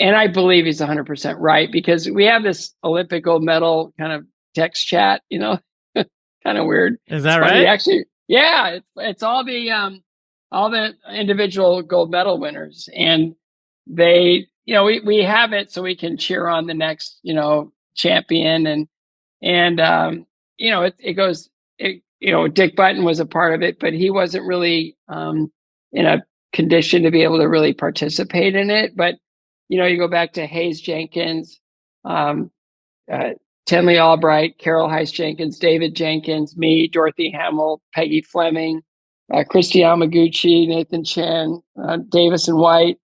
Speaker 10: And I believe he's 100% right, because we have this Olympic gold medal kind of text chat, kind of weird.
Speaker 5: Is that right?
Speaker 10: Actually, yeah, it's all the individual gold medal winners, and they, we have it so we can cheer on the next, champion, and it goes, Dick Button was a part of it, but he wasn't really in a condition to be able to really participate in it. But you go back to Hayes Jenkins, Tenley Albright, Carol Heiss Jenkins, David Jenkins, me, Dorothy Hamill, Peggy Fleming, Christy Yamaguchi, Nathan Chen, Davis and White,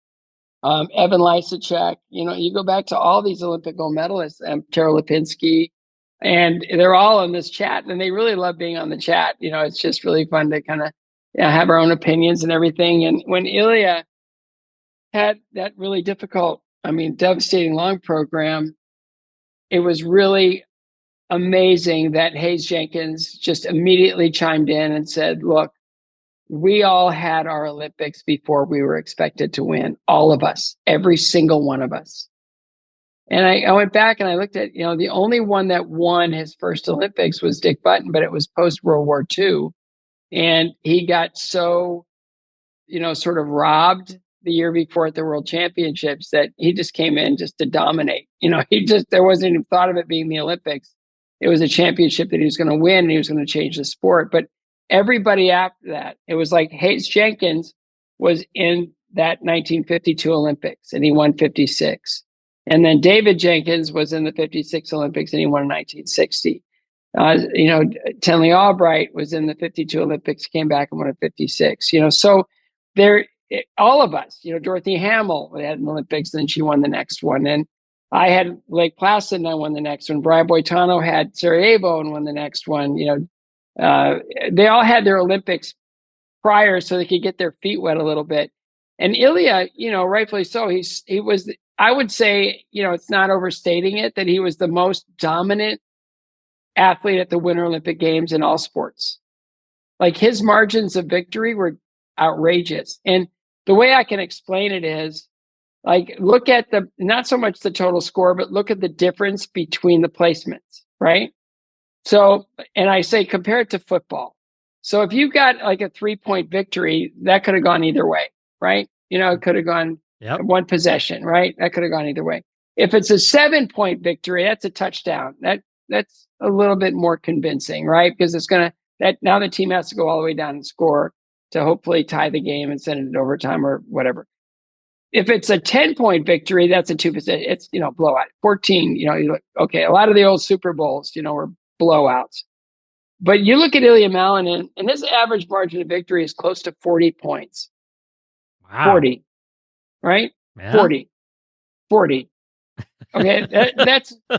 Speaker 10: Evan Lysacek. You go back to all these Olympic gold medalists, Tara Lipinski, and they're all in this chat, and they really love being on the chat. It's just really fun to kind of have our own opinions and everything. And when Ilya had that really difficult, devastating lung program, it was really amazing that Hayes Jenkins just immediately chimed in and said, look, we all had our Olympics before we were expected to win. All of us, every single one of us. And I went back and I looked at, the only one that won his first Olympics was Dick Button, but it was post World War II. And he got so, sort of robbed the year before at the World Championships that he just came in just to dominate. There wasn't even thought of it being the Olympics. It was a championship that he was going to win and he was going to change the sport. But everybody after that, it was like Hayes Jenkins was in that 1952 Olympics and he won 56. And then David Jenkins was in the 56 Olympics and he won in 1960. Tenley Albright was in the 52 Olympics, came back and won in 56. So there, all of us, Dorothy Hamill had an Olympics, and then she won the next one. And I had Lake Placid and I won the next one. Brian Boitano had Sarajevo and won the next one. They all had their Olympics prior so they could get their feet wet a little bit. And Ilya, rightfully so, he was, I would say, it's not overstating it, that he was the most dominant athlete at the Winter Olympic Games in all sports. Like, his margins of victory were outrageous. And the way I can explain it is, like, look at not so much the total score, but look at the difference between the placements, right? So, and I say compare it to football. So if you got like a 3-point victory, that could have gone either way, right? It could have gone one possession, right? That could have gone either way. If it's a 7-point victory, that's a touchdown. That's a little bit more convincing, right? Because now the team has to go all the way down and score to hopefully tie the game and send it to overtime or whatever. If it's a 10-point victory, that's a 2%. It's, blowout. 14, okay, a lot of the old Super Bowls, were blowouts. But you look at Ilya Malinin, and his average margin of victory is close to 40 points.
Speaker 5: Wow.
Speaker 10: 40, right? Yeah. 40. Okay,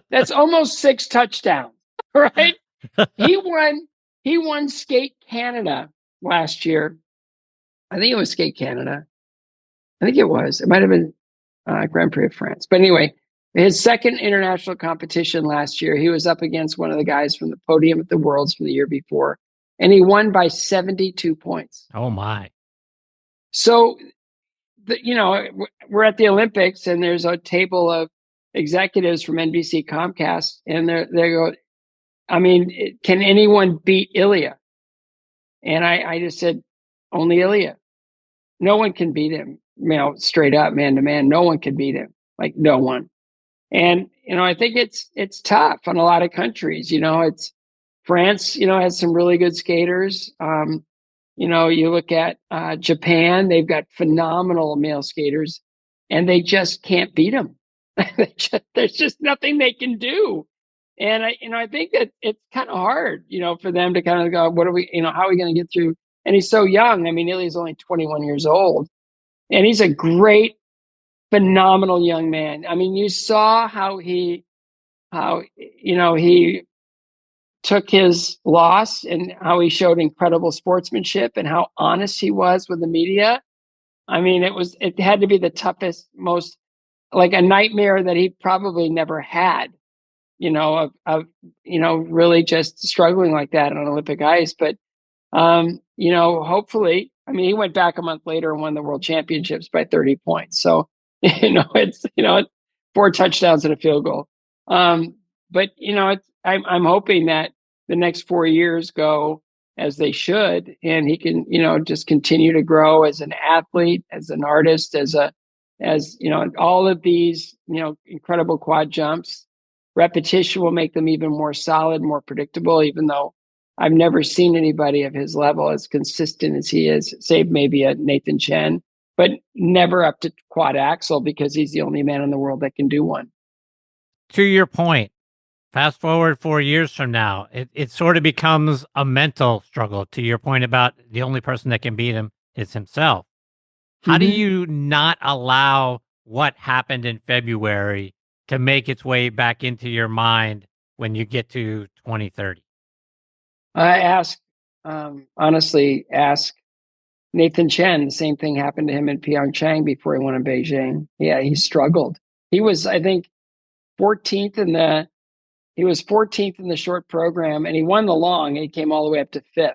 Speaker 10: that's almost 6 touchdowns, right? He won Skate Canada last year. I think it was Skate Canada. I think it was. It might have been Grand Prix of France. But anyway, his second international competition last year, he was up against one of the guys from the podium at the Worlds from the year before, and he won by 72 points.
Speaker 5: Oh, my.
Speaker 10: So, we're at the Olympics, and there's a table of executives from NBC Comcast, and they go, can anyone beat Ilya? And I just said, only Ilya. No one can beat him. Straight up, man to man, no one can beat him. Like, no one. And I think it's tough on a lot of countries. It's France. Has some really good skaters. You look at Japan; they've got phenomenal male skaters, and they just can't beat them. There's just nothing they can do. And I think that it's kind of hard, for them to kind of go, what are we, how are we going to get through? And he's so young. Ilya's only 21 years old, and he's a great, phenomenal young man. You saw how he took his loss and how he showed incredible sportsmanship and how honest he was with the media. It had to be the toughest, most, like, a nightmare that he probably never had, of really just struggling like that on Olympic ice. But, hopefully, he went back a month later and won the World Championships by 30 points. So, it's 4 touchdowns and a field goal. But, I'm hoping that the next 4 years go as they should, and he can, just continue to grow as an athlete, as an artist, as all of these, incredible quad jumps. Repetition will make them even more solid, more predictable, even though I've never seen anybody of his level as consistent as he is, save maybe a Nathan Chen, but never up to quad axel, because he's the only man in the world that can do one.
Speaker 5: To your point, fast forward 4 years from now, it sort of becomes a mental struggle, to your point about the only person that can beat him is himself. How do you not allow what happened in February to make its way back into your mind when you get to 2030?
Speaker 10: I honestly ask Nathan Chen, the same thing happened to him in Pyeongchang before he won in Beijing. Yeah, he struggled. He was, I think, 14th in the short program, and he won the long, and he came all the way up to 5th.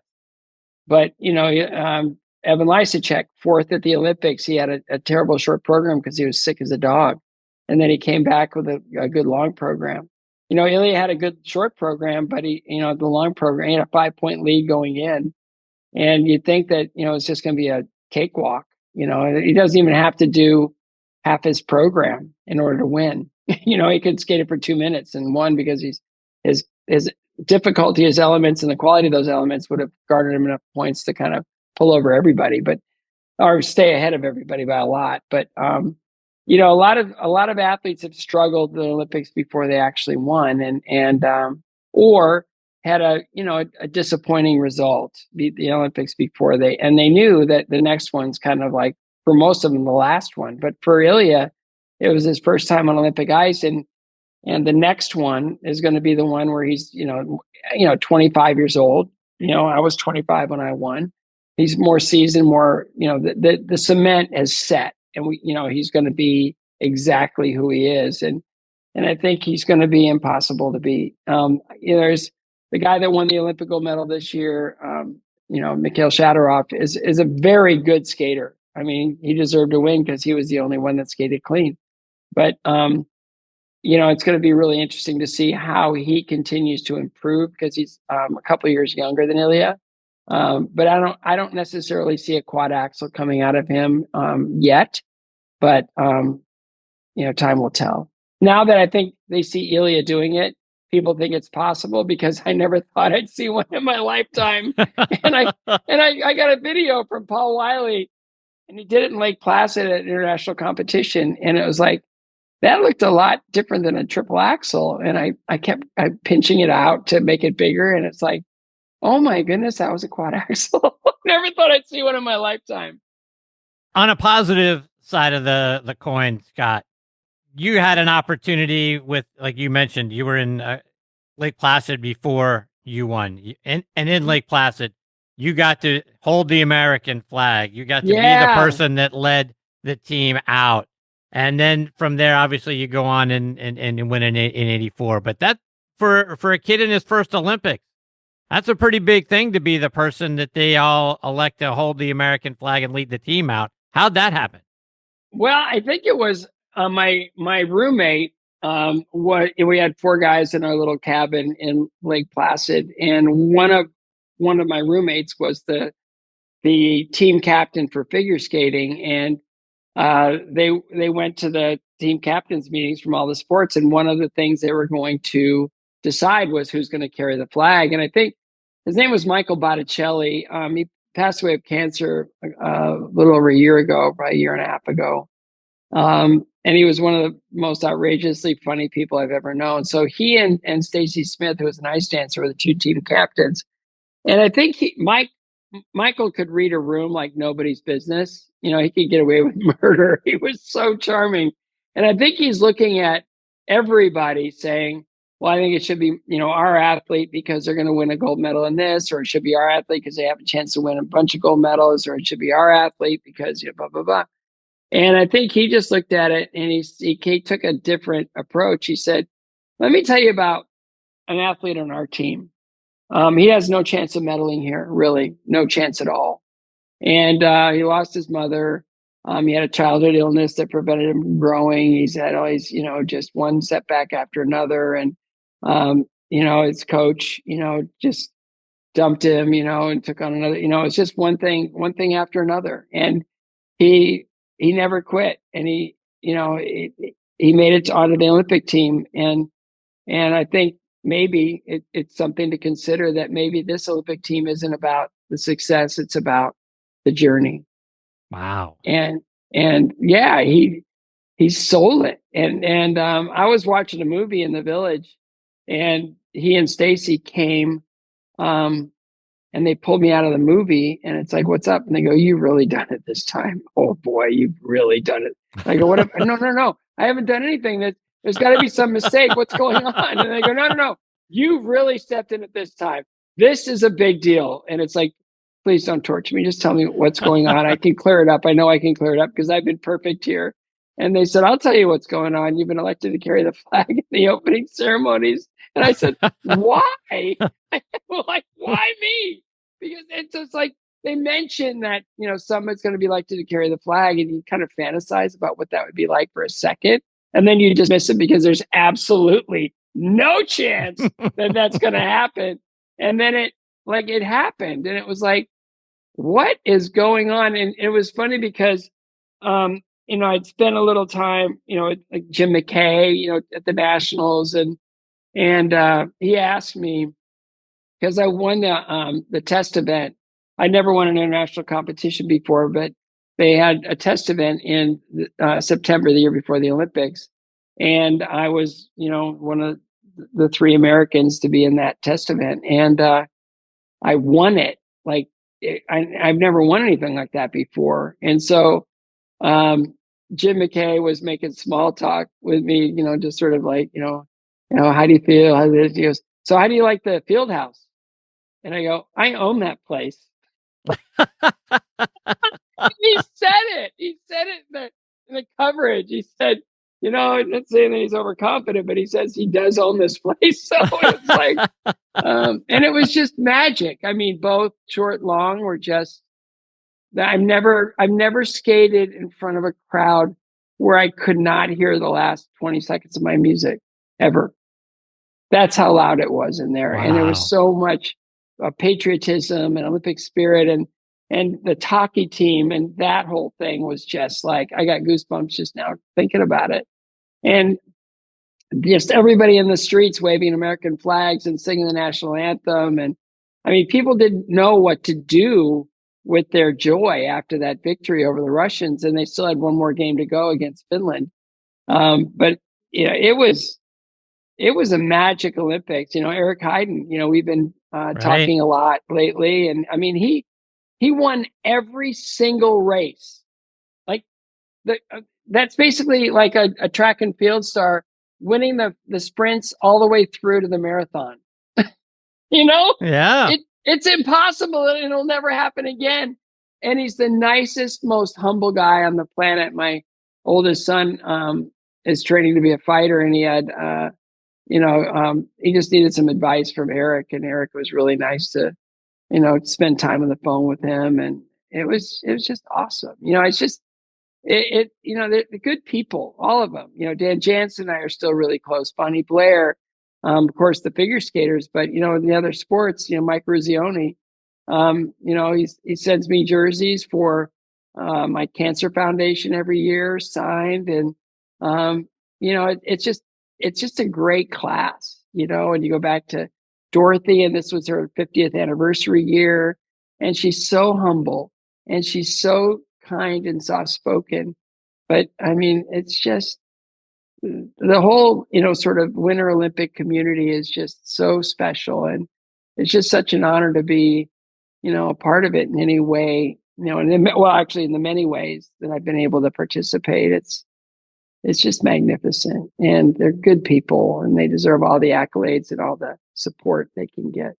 Speaker 10: But, Evan Lysacek, 4th at the Olympics, he had a terrible short program because he was sick as a dog. And then he came back with a good long program. Ilya had a good short program, but the long program, he had a 5-point lead going in. And you'd think that, it's just going to be a cakewalk. He doesn't even have to do half his program in order to win. He could skate it for 2 minutes and won because his difficulty, his elements, and the quality of those elements would have garnered him enough points to kind of pull over everybody, or stay ahead of everybody by a lot. But a lot of athletes have struggled in the Olympics before they actually won, or had a disappointing result, the Olympics before they knew that the next one's kind of like, for most of them, the last one. But for Ilya, it was his first time on Olympic ice, and the next one is going to be the one where he's 25 years old. I was 25 when I won. He's more seasoned, more, the cement has set, and he's going to be exactly who he is. And I think he's going to be impossible to beat. There's the guy that won the Olympic gold medal this year, Mikhail Shadorov is a very good skater. I mean, he deserved to win because he was the only one that skated clean. But, it's going to be really interesting to see how he continues to improve because he's a couple of years younger than Ilya. But I don't necessarily see a quad axel coming out of him yet. But time will tell. Now that I think they see Ilya doing it, people think it's possible because I never thought I'd see one in my lifetime. and I got a video from Paul Wiley, and he did it in Lake Placid at international competition, and it was like, that looked a lot different than a triple axel. And I kept pinching it out to make it bigger, and it's like, oh my goodness, that was a quad axel. Never thought I'd see one in my lifetime.
Speaker 5: On a positive side of the coin, Scott, you had an opportunity with, like you mentioned, you were in Lake Placid before you won. And in Lake Placid, you got to hold the American flag. You got to be the person that led the team out. And then from there, obviously, you go on and win in 84. But that, for a kid in his first Olympics, that's a pretty big thing to be the person that they all elect to hold the American flag and lead the team out. How'd that happen?
Speaker 10: Well, I think it was my roommate. We had 4 guys in our little cabin in Lake Placid, and one of my roommates was the team captain for figure skating, and they went to the team captains meetings from all the sports, and one of the things they were going to decide was who's going to carry the flag. And I think his name was Michael Botticelli. He passed away of cancer a little over a year ago, probably a year and a half ago. And he was one of the most outrageously funny people I've ever known. So he and Stacy Smith, who was an ice dancer, were the 2 team captains. And I think Michael could read a room like nobody's business. He could get away with murder. He was so charming. And I think he's looking at everybody saying, well, I think it should be, our athlete because they're going to win a gold medal in this, or it should be our athlete because they have a chance to win a bunch of gold medals, or it should be our athlete because, blah, blah, blah. And I think he just looked at it and he took a different approach. He said, let me tell you about an athlete on our team. He has no chance of medaling here, really, no chance at all. And he lost his mother. He had a childhood illness that prevented him from growing. He's had always, just one setback after another. And, his coach, just dumped him, and took on another, it's just one thing after another. And he never quit. And he made it onto the Olympic team. And I think maybe it's something to consider, that maybe this Olympic team isn't about the success, it's about the journey.
Speaker 5: Wow.
Speaker 10: And yeah, he sold it. And I was watching a movie in the Village, and he and Stacy came, and they pulled me out of the movie, and it's like, what's up? And they go, you've really done it this time. Oh boy, you've really done it. I go, what? No, I haven't done anything. There's got to be some mistake. What's going on? And they go, no. You've really stepped in it this time. This is a big deal. And it's like, please don't torture me. Just tell me what's going on. I can clear it up. I know I can clear it up because I've been perfect here. And they said, I'll tell you what's going on. You've been elected to carry the flag in the opening ceremonies. And I said, why? Like, why me? Because it's just like, they mentioned that, someone's going to be elected to carry the flag, and you kind of fantasize about what that would be like for a second. And then you just miss it because there's absolutely no chance that that's going to happen. And then it happened, and it was like, what is going on? And it was funny because, I'd spent a little time, like Jim McKay, at the Nationals, and he asked me, because I won the test event. I never won an international competition before, but they had a test event in September, the year before the Olympics. And I was, one of the 3 Americans to be in that test event. And I won it. Like, I've never won anything like that before. And so Jim McKay was making small talk with me, just sort of like, how do you feel? He goes, so how do you like the field house? And I go, I own that place. He said it. He said it in the coverage. He said, I'm not saying that he's overconfident, but he says he does own this place. So it's like, and it was just magic. I mean, both short, long were just, I've never skated in front of a crowd where I could not hear the last 20 seconds of my music ever. That's how loud it was in there. Wow. And there was so much patriotism and Olympic spirit, and the Taki team, and that whole thing was just like, I got goosebumps just now thinking about it. And just everybody in the streets waving American flags and singing the national anthem. And I mean, people didn't know what to do with their joy after that victory over the Russians, and they still had one more game to go against Finland. But it was a magic Olympics. Eric Heiden, we've been talking a lot lately, and I mean, he won every single race. Like that's basically like a track and field star winning the sprints all the way through to the marathon.
Speaker 5: Yeah.
Speaker 10: It's impossible, and it'll never happen again. And he's the nicest, most humble guy on the planet. My oldest son is training to be a fighter, and he had he just needed some advice from Eric, and Eric was really nice to spend time on the phone with him, and it was just awesome. It's just the good people, all of them. Dan Jansen and I are still really close. Bonnie Blair, of course, the figure skaters, but in the other sports, Mike Ruzioni, he sends me jerseys for my cancer foundation every year, signed, and it's just a great class, and you go back to Dorothy, and this was her 50th anniversary year, and she's so humble, and she's so kind and soft-spoken. But I mean, it's just the whole, sort of Winter Olympic community is just so special, and it's just such an honor to be, a part of it in any way, actually in the many ways that I've been able to participate. It's just magnificent, and they're good people, and they deserve all the accolades and all the support they can get.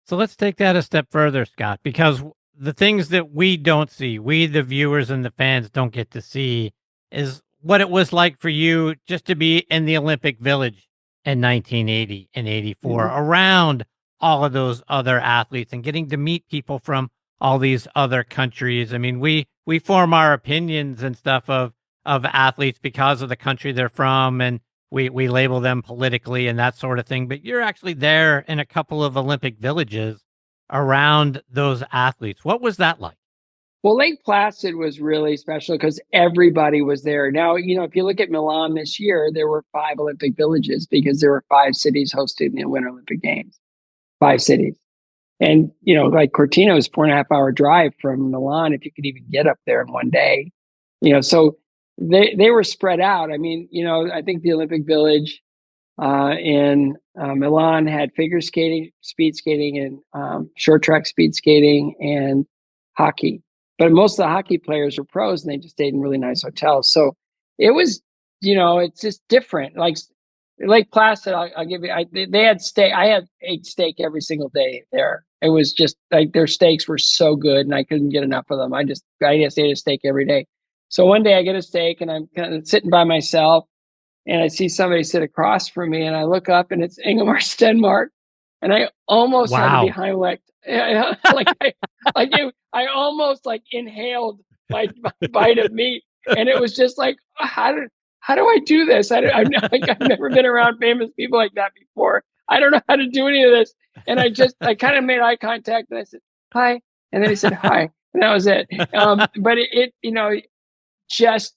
Speaker 5: So let's take that a step further, Scott, because the things that we don't see, we, the viewers and the fans, don't get to see, is what it was like for you just to be in the Olympic Village in 1980 and 84, around all of those other athletes and getting to meet people from all these other countries. I mean, we form our opinions and stuff of athletes because of the country they're from, and we label them politically and that sort of thing. But you're actually there in a couple of Olympic villages around those athletes. What was that like?
Speaker 10: Well, Lake Placid was really special because everybody was there. Now, if you look at Milan this year, there were 5 Olympic villages because there were 5 cities hosting the Winter Olympic Games. 5 cities. And, like Cortina is 4.5 hour drive from Milan, if you could even get up there in one day. So they were spread out. I mean, I think the Olympic Village in Milan had figure skating, speed skating, and short track speed skating and hockey. But most of the hockey players were pros, and they just stayed in really nice hotels. So it was, it's just different. Like Lake Placid, I'll give you. They had steak. I had ate steak every single day there. it was just like their steaks were so good and I couldn't get enough of them. I just ate a steak every day. So one day I get a steak and I'm kind of sitting by myself and I see somebody sit across from me and I look up and it's Ingemar Stenmark. And I almost had to be Heimlich. I almost like inhaled my bite of meat. And it was just like, how do I do this? I've never been around famous people like that before. I don't know how to do any of this. And I kind of made eye contact and I said, hi. And then he said, hi. And that was it. But just,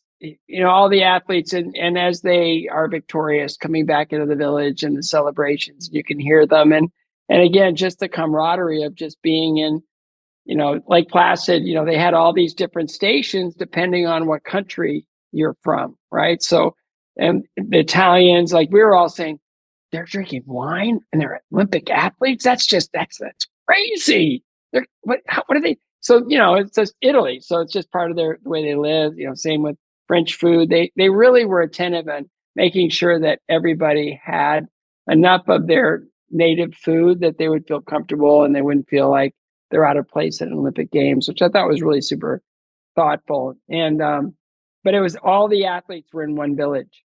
Speaker 10: all the athletes and as they are victorious coming back into the village and the celebrations, you can hear them. And again, just the camaraderie of just being in, Lake Placid, they had all these different stations depending on what country you're from. Right. So, and the Italians, like we were all saying, they're drinking wine and they're Olympic athletes. That's crazy. What are they? So, it's just Italy. So it's just part of the way they live, same with French food. They really were attentive on making sure that everybody had enough of their native food that they would feel comfortable and they wouldn't feel like they're out of place at Olympic Games, which I thought was really super thoughtful. And, but it was all the athletes were in one village.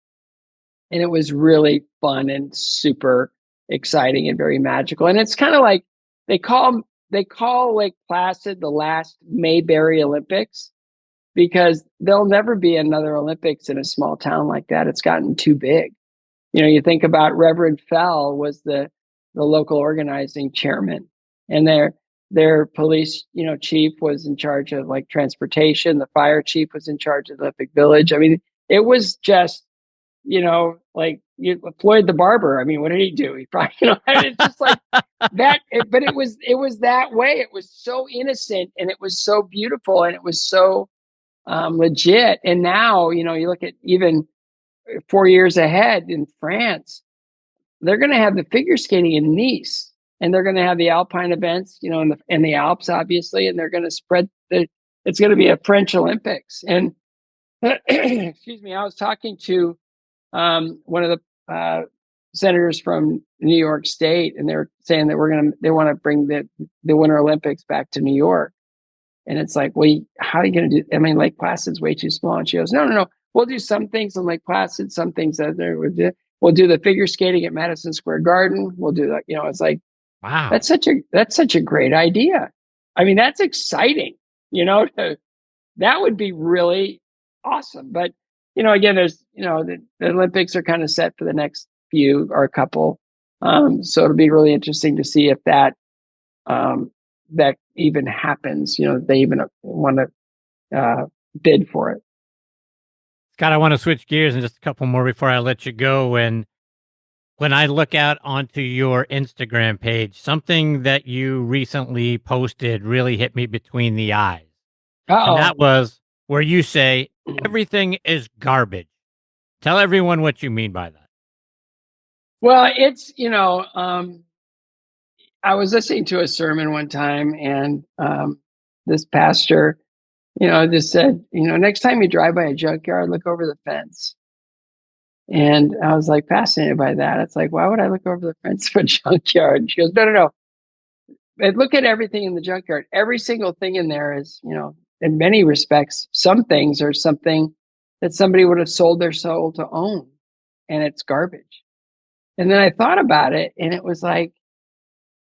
Speaker 10: And it was really fun and super exciting and very magical. And it's kind of like they call Lake Placid the last Mayberry Olympics because there'll never be another Olympics in a small town like that. It's gotten too big. You think about Reverend Fell was the local organizing chairman, and their police, chief was in charge of like transportation. The fire chief was in charge of the Olympic Village. I mean, it was just, Floyd the barber. I mean, what did he do? He probably, it's just like that. But it was that way. It was so innocent and it was so beautiful and it was so legit. And now, you look at even 4 years ahead in France, they're going to have the figure skating in Nice, and they're going to have the Alpine events, in the Alps, obviously, and they're going to spread it's going to be a French Olympics. And excuse me, I was talking to one of the senators from New York State, and they're saying that they want to bring the Winter Olympics back to New York. And it's like, well, how are you going to do? I mean, Lake Placid's way too small. And she goes, no. We'll do some things in Lake Placid, some things that we'll do the figure skating at Madison Square Garden. We'll do that. It's like, wow, that's such a great idea. I mean, that's exciting. That would be really awesome. But again, there's the Olympics are kind of set for the next few or a couple. So it'll be really interesting to see if that that even happens. They even want to bid for it.
Speaker 5: Scott, I want to switch gears and just a couple more before I let you go. And when I look out onto your Instagram page, something that you recently posted really hit me between the eyes. And that was where you say everything is garbage. Tell everyone what you mean by that.
Speaker 10: Well, it's, I was listening to a sermon one time and this pastor, just said, next time you drive by a junkyard, look over the fence. And I was like fascinated by that. It's like, why would I look over the fence of a junkyard? And she goes, no. But look at everything in the junkyard. Every single thing in there is, in many respects, some things are something that somebody would have sold their soul to own, and it's garbage. And then I thought about it, and it was like,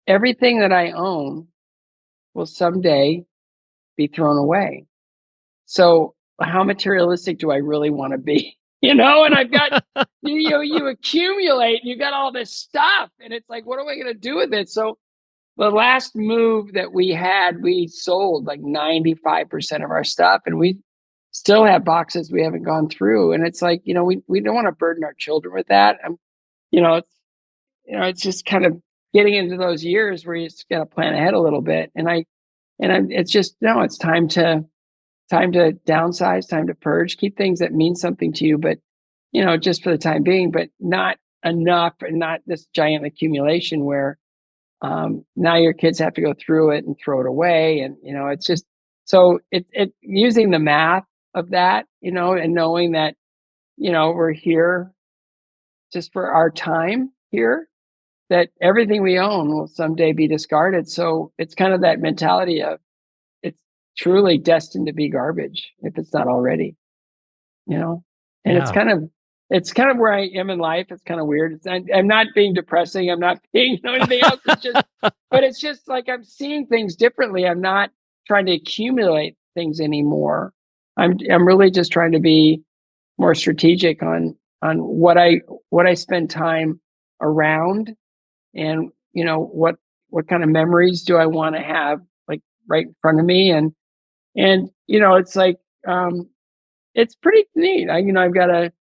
Speaker 10: everything that I own will someday be thrown away. So how materialistic do I really want to be? And I've got, you accumulate, and you got all this stuff, and it's like, what am I going to do with it? So the last move that we had, we sold like 95% of our stuff, and we still have boxes we haven't gone through. And it's like, we don't want to burden our children with that. It's just kind of getting into those years where you just got to plan ahead a little bit. It's just, it's time to downsize, time to purge, keep things that mean something to you, but, just for the time being, but not enough, and not this giant accumulation where now your kids have to go through it and throw it away. And, it's just, so it using the math of that, and knowing that, we're here just for our time here. that everything we own will someday be discarded. So it's kind of that mentality of it's truly destined to be garbage if it's not already, you know. And
Speaker 5: Yeah.
Speaker 10: it's kind of where I am in life. It's kind of weird. I'm not being depressing. I'm not being anything else. It's just, but it's just like I'm seeing things differently. I'm not trying to accumulate things anymore. I'm really just trying to be more strategic on what I spend time around, and what kind of memories do I want to have like right in front of me, and it's like it's pretty neat. I've got a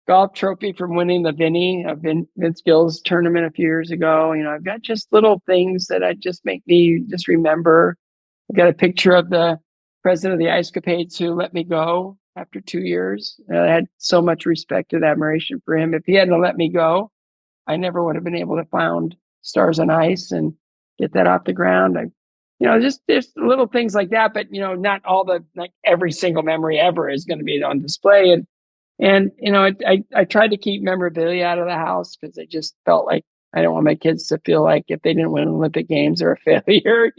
Speaker 10: golf trophy from winning the Vince Gill's tournament a few years ago. I've got just little things that I just make me just remember. I've got a picture of the president of the Ice Capades who let me go after 2 years. I had so much respect and admiration for him. If he hadn't let me go, I never would have been able to found Stars on Ice and get that off the ground. Just there's little things like that, but not all like every single memory ever is going to be on display. And I tried to keep memorabilia out of the house because I just felt like I don't want my kids to feel like if they didn't win Olympic Games, they're a failure,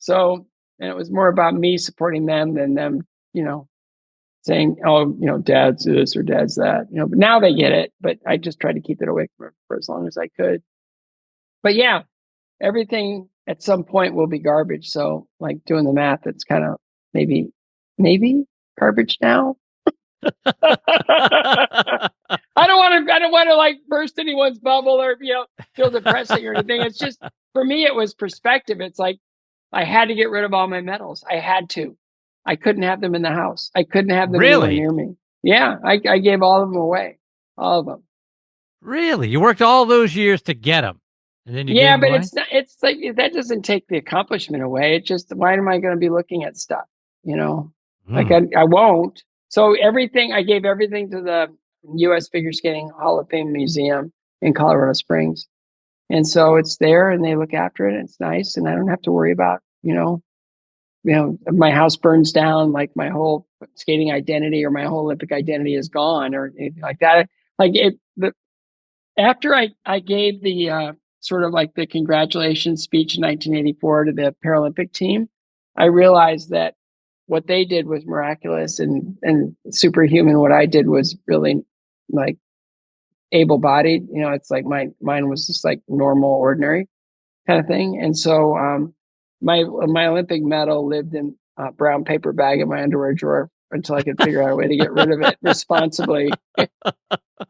Speaker 10: So, and it was more about me supporting them than them, saying, oh, dad's this or dad's that, but now they get it. But I just tried to keep it away from for as long as I could. But yeah, everything at some point will be garbage. So like doing the math, it's kind of maybe garbage now. I don't want to like burst anyone's bubble or feel depressing or anything. It's just, for me, it was perspective. It's like I had to get rid of all my medals. I had to. I couldn't have them in the house. I couldn't have them anywhere near me. Yeah, I gave all of them away. All of them.
Speaker 5: Really? You worked all those years to get them, and then you gave them
Speaker 10: but
Speaker 5: away?
Speaker 10: it's not. It's like that doesn't take the accomplishment away. It just, why am I going to be looking at stuff? Like I won't. So I gave everything to the U.S. Figure Skating Hall of Fame Museum in Colorado Springs. And so it's there and they look after it and it's nice. And I don't have to worry about, my house burns down, like my whole skating identity or my whole Olympic identity is gone or anything like that. After I gave the sort of like the congratulations speech in 1984 to the Paralympic team, I realized that what they did was miraculous and superhuman. What I did was really like able-bodied. It's like mine was just like normal, ordinary kind of thing. And so my Olympic medal lived in a brown paper bag in my underwear drawer until I could figure out a way to get rid of it responsibly. And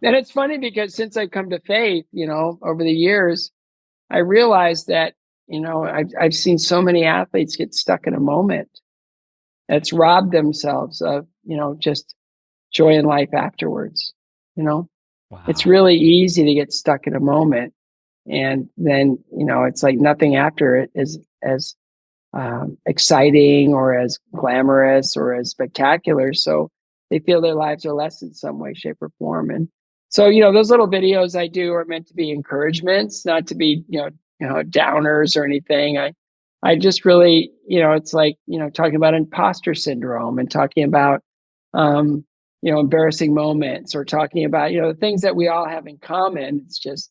Speaker 10: it's funny because since I've come to faith, over the years, I realized that, I've seen so many athletes get stuck in a moment that's robbed themselves of, just joy in life afterwards. Wow. It's really easy to get stuck in a moment. And then, it's like nothing after it is as exciting or as glamorous or as spectacular. So they feel their lives are less in some way, shape, or form. And so, those little videos I do are meant to be encouragements, not to be, downers or anything. I just really, it's like, talking about imposter syndrome and talking about, embarrassing moments or talking about, the things that we all have in common. It's just,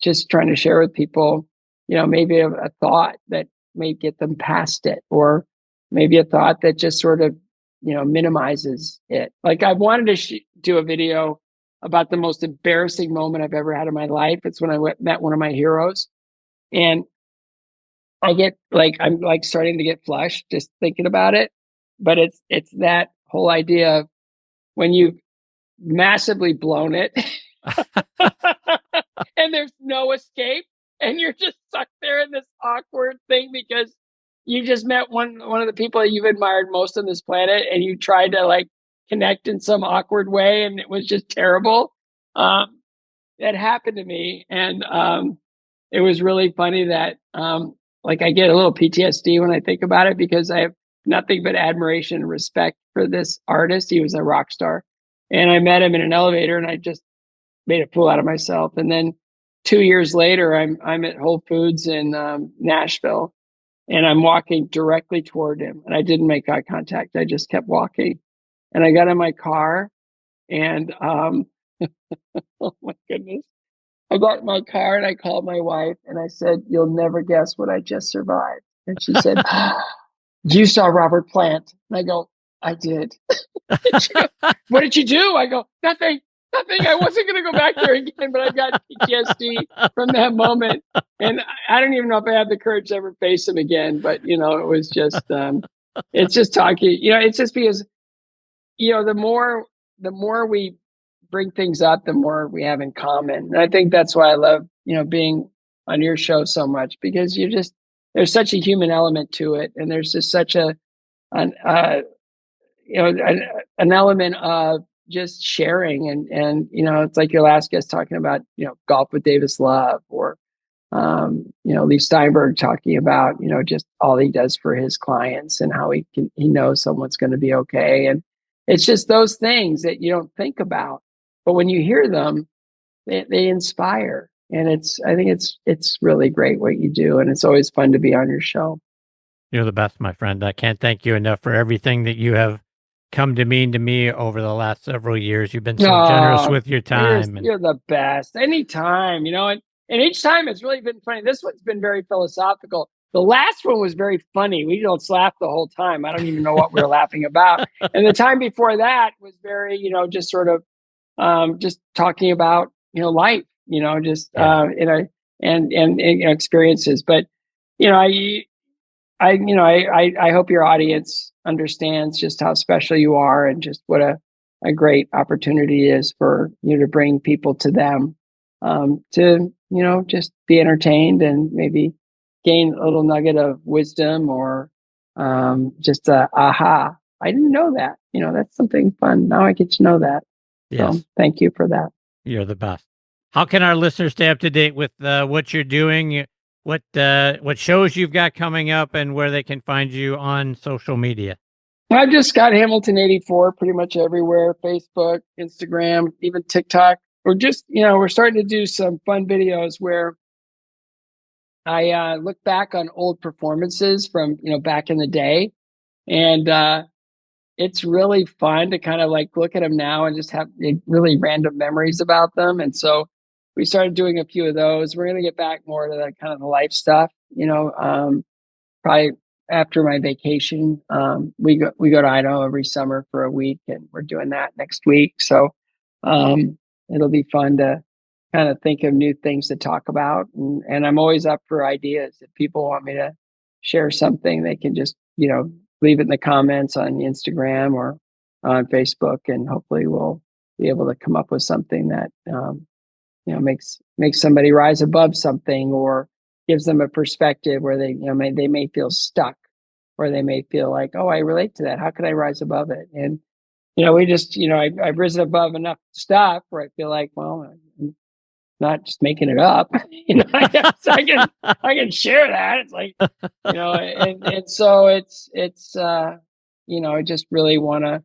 Speaker 10: just trying to share with people, maybe a thought that may get them past it, or maybe a thought that just sort of, minimizes it. Like I wanted to do a video about the most embarrassing moment I've ever had in my life. It's when I met one of my heroes, and I'm like starting to get flushed just thinking about it. But it's that whole idea of when you've massively blown it and there's no escape and you're just stuck there in this awkward thing because you just met one of the people that you've admired most on this planet and you tried to like connect in some awkward way and it was just terrible. That happened to me. And it was really funny that like I get a little PTSD when I think about it because I have nothing but admiration and respect for this artist. He was a rock star. And I met him in an elevator and I just made a fool out of myself. And then 2 years later, I'm at Whole Foods in Nashville and I'm walking directly toward him. And I didn't make eye contact. I just kept walking. And I got in my car and oh my goodness. I got in my car and I called my wife and I said, "You'll never guess what I just survived." And she said, "You saw Robert Plant." And I go, "I did." And she goes, "What did you do?" I go, "Nothing. I wasn't going to go back there again, but I've got PTSD from that moment. And I don't even know if I have the courage to ever face him again. But, it was just, it's just talking, it's just because, the more we bring things up, the more we have in common. And I think that's why I love, being on your show so much, because there's such a human element to it. And there's just such an element of just sharing and it's like your last guest talking about golf with Davis Love, or Leigh Steinberg talking about just all he does for his clients and how he knows someone's going to be okay. And it's just those things that you don't think about, but when you hear them, they inspire. And I think it's really great what you do, and it's always fun to be on your show.
Speaker 5: You're the best, my friend. I can't thank you enough for everything that you have come to mean to me over the last several years. You've been so generous with your time.
Speaker 10: You're the best. Anytime, and each time it's really been funny. This one's been very philosophical. The last one was very funny. We don't laugh the whole time. I don't even know what we were laughing about. And the time before that was very, just sort of just talking about, life, and experiences. But, I hope your audience understands just how special you are, and just what a great opportunity is for you to bring people to them, to, just be entertained and maybe gain a little nugget of wisdom, or just aha, I didn't know that. That's something fun. Now I get to know that.
Speaker 5: Yes.
Speaker 10: So thank you for that.
Speaker 5: You're the best. How can our listeners stay up to date with what you're doing? What shows you've got coming up, and where they can find you on social media?
Speaker 10: I've just Scott Hamilton 84 pretty much everywhere: Facebook, Instagram, even TikTok. We're just, we're starting to do some fun videos where I look back on old performances from, back in the day. And it's really fun to kind of like look at them now and just have really random memories about them. And so we started doing a few of those. We're going to get back more to that kind of the life stuff, probably after my vacation. We go to Idaho every summer for a week, and we're doing that next week. So it'll be fun to kind of think of new things to talk about. And I'm always up for ideas. If people want me to share something, they can just, leave it in the comments on Instagram or on Facebook, and hopefully we'll be able to come up with something that, makes somebody rise above something, or gives them a perspective where they, they may feel stuck, or they may feel like, oh, I relate to that. How can I rise above it? And, we just, I've risen above enough stuff where I feel like, well, I'm not just making it up. I can share that. It's like, and so it's I just really want to,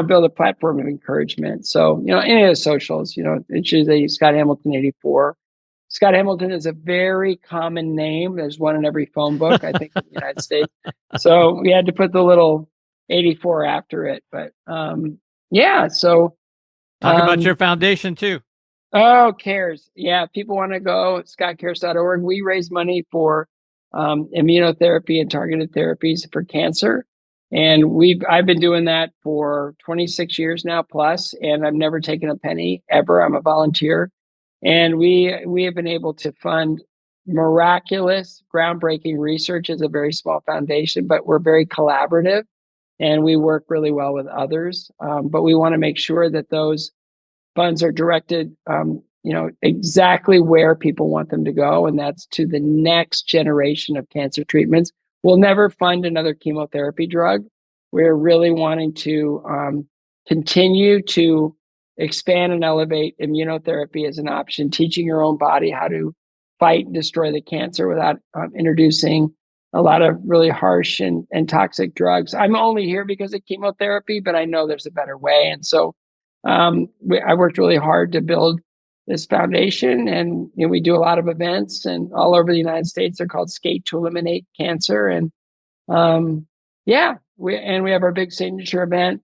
Speaker 10: build a platform of encouragement. So, any of the socials, it's usually Scott Hamilton 84. Scott Hamilton is a very common name. There's one in every phone book, I think, in the United States. So we had to put the little 84 after it. But yeah, so.
Speaker 5: Talk about your foundation too.
Speaker 10: Oh, CARES. Yeah, people want to go, scottcares.org. We raise money for immunotherapy and targeted therapies for cancer. And I've been doing that for 26 years now plus, and I've never taken a penny ever. I'm a volunteer. And we have been able to fund miraculous, groundbreaking research as a very small foundation, but we're very collaborative, and we work really well with others. But we want to make sure that those funds are directed, exactly where people want them to go, and that's to the next generation of cancer treatments. We'll never fund another chemotherapy drug. We're really wanting to continue to expand and elevate immunotherapy as an option, teaching your own body how to fight and destroy the cancer without introducing a lot of really harsh and toxic drugs. I'm only here because of chemotherapy, but I know there's a better way. And so I worked really hard to build this foundation, and we do a lot of events, and all over the United States. They're called Skate to Eliminate Cancer. And we have our big signature event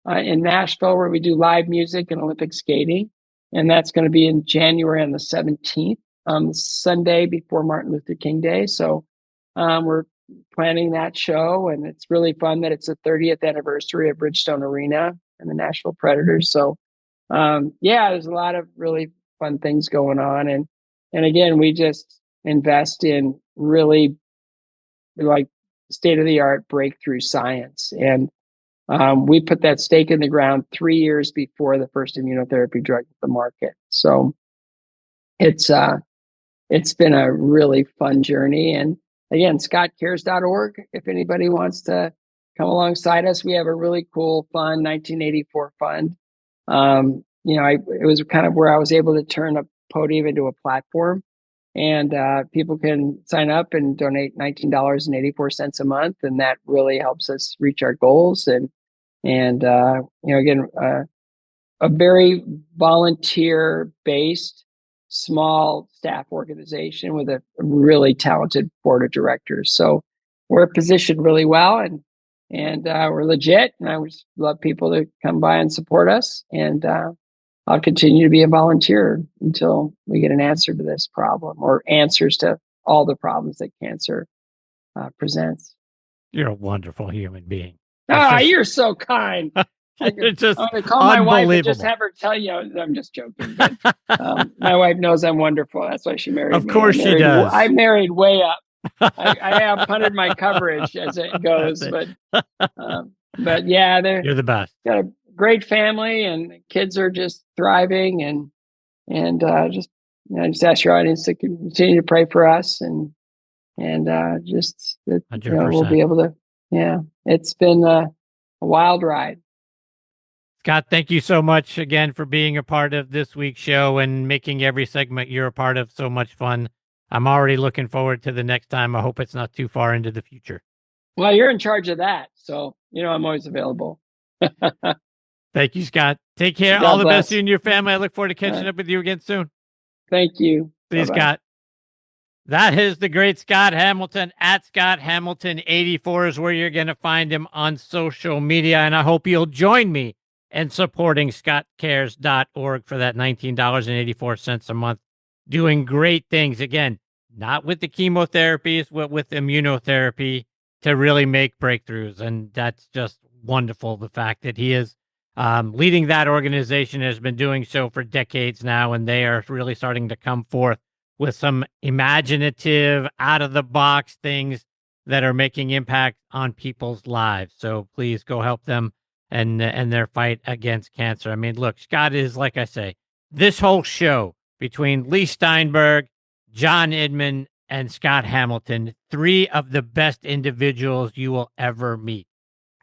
Speaker 10: in Nashville, where we do live music and Olympic skating. and that's going to be in January on the 17th, Sunday before Martin Luther King Day. So we're planning that show, and it's really fun that it's the 30th anniversary of Bridgestone Arena and the Nashville Predators. So there's a lot of really fun things going on, and again, we just invest in really like state-of-the-art breakthrough science, and we put that stake in the ground 3 years before the first immunotherapy drug hit the market. So it's been a really fun journey. And again, scottcares.org, if anybody wants to come alongside us. We have a really cool fund, 1984 fund. It was kind of where I was able to turn a podium into a platform, and people can sign up and donate $19.84 a month, and that really helps us reach our goals. And again, a very volunteer-based, small staff organization with a really talented board of directors. So we're positioned really well, and we're legit. And I would love people to come by and support us. And I'll continue to be a volunteer until we get an answer to this problem, or answers to all the problems that cancer presents.
Speaker 5: You're a wonderful human being.
Speaker 10: You're so kind.
Speaker 5: It's just
Speaker 10: I'm going to call my wife and just have her tell you. I'm just joking. But, my wife knows I'm wonderful. That's why she married me.
Speaker 5: Of course she does.
Speaker 10: I married way up. I have punted my coverage as it goes, but yeah,
Speaker 5: you're the best.
Speaker 10: Got a great family, and kids are just thriving, and just ask your audience to continue to pray for us, and just that we'll be able to. Yeah, it's been a wild ride.
Speaker 5: Scott, thank you so much again for being a part of this week's show and making every segment you're a part of so much fun. I'm already looking forward to the next time. I hope it's not too far into the future.
Speaker 10: Well, you're in charge of that, so I'm always available.
Speaker 5: Thank you, Scott. Take care.
Speaker 10: God
Speaker 5: All the
Speaker 10: bless.
Speaker 5: best to you and your family. I look forward to catching up with you again soon.
Speaker 10: Thank you.
Speaker 5: See you, Scott. That is the great Scott Hamilton. At Scott Hamilton 84 is where you're going to find him on social media. And I hope you'll join me in supporting scottcares.org for that $19.84 a month, doing great things. Again, not with the chemotherapies, but with immunotherapy to really make breakthroughs. And that's just wonderful. The fact that he is leading that organization, has been doing so for decades now, and they are really starting to come forth with some imaginative, out-of-the-box things that are making impact on people's lives. So please go help them and their fight against cancer. I mean, look, Scott is, like I say, this whole show between Leigh Steinberg, John Inman, and Scott Hamilton, three of the best individuals you will ever meet.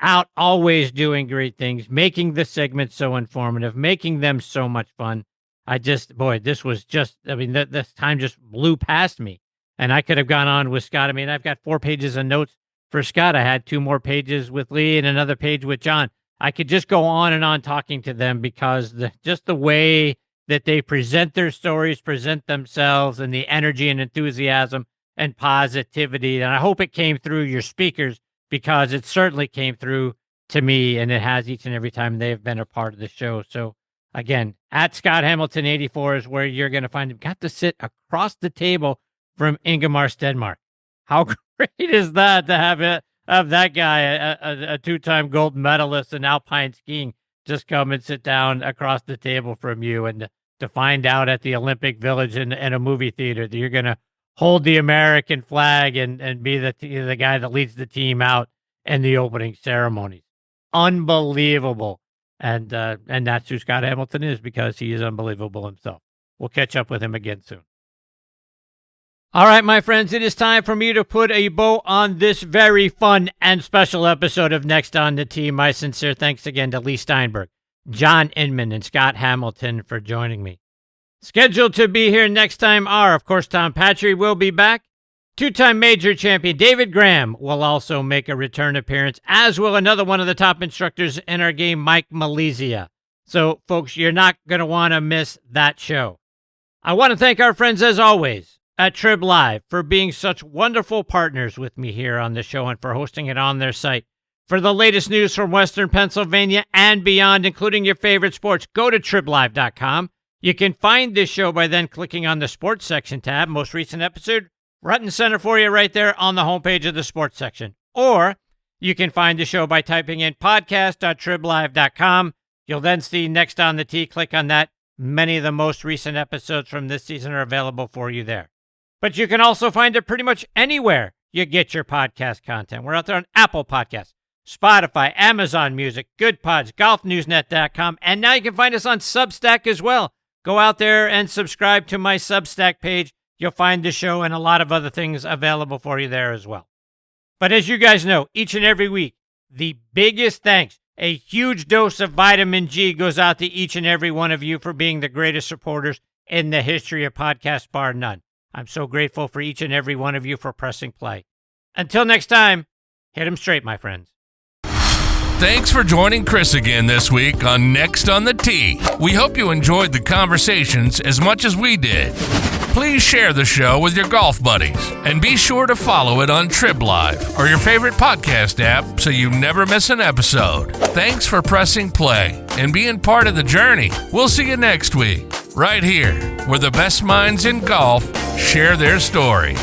Speaker 5: Out always doing great things, making the segments so informative, making them so much fun. This was just, this time just blew past me. And I could have gone on with Scott. I mean, I've got 4 pages of notes for Scott. I had 2 more pages with Leigh and another page with John. I could just go on and on talking to them because just the way that they present their stories, present themselves, and the energy and enthusiasm and positivity. And I hope it came through your speakers, because it certainly came through to me, and it has each and every time they've been a part of the show. So again, at Scott Hamilton 84 is where you're going to find him. Got to sit across the table from Ingemar Stenmark. How great is that to have that guy, a 2-time gold medalist in alpine skiing, just come and sit down across the table from you, and to find out at the Olympic Village in a movie theater that you're going to hold the American flag and be the guy that leads the team out in the opening ceremonies. Unbelievable. And that's who Scott Hamilton is, because he is unbelievable himself. We'll catch up with him again soon. All right, my friends, it is time for me to put a bow on this very fun and special episode of Next on the Tee. My sincere thanks again to Leigh Steinberg, John Inman, and Scott Hamilton for joining me. Scheduled to be here next time are, of course, Tom Patry will be back. 2-time major champion David Graham will also make a return appearance, as will another one of the top instructors in our game, Mike Malizia. So, folks, you're not going to want to miss that show. I want to thank our friends, as always, at Trib Live for being such wonderful partners with me here on the show and for hosting it on their site. For the latest news from Western Pennsylvania and beyond, including your favorite sports, go to triblive.com. You can find this show by then clicking on the Sports Section tab. Most recent episode, right in the center for you right there on the homepage of the Sports Section. Or you can find the show by typing in podcast.triblive.com. You'll then see Next on the Tee. Click on that. Many of the most recent episodes from this season are available for you there. But you can also find it pretty much anywhere you get your podcast content. We're out there on Apple Podcasts, Spotify, Amazon Music, Good Pods, GolfNewsNet.com, and now you can find us on Substack as well. Go out there and subscribe to my Substack page. You'll find the show and a lot of other things available for you there as well. But as you guys know, each and every week, the biggest thanks, a huge dose of vitamin G goes out to each and every one of you for being the greatest supporters in the history of podcasts, bar none. I'm so grateful for each and every one of you for pressing play. Until next time, hit 'em straight, my friends.
Speaker 1: Thanks for joining Chris again this week on Next on the Tee. We hope you enjoyed the conversations as much as we did. Please share the show with your golf buddies and be sure to follow it on Trib Live or your favorite podcast app so you never miss an episode. Thanks for pressing play and being part of the journey. We'll see you next week, right here, where the best minds in golf share their stories.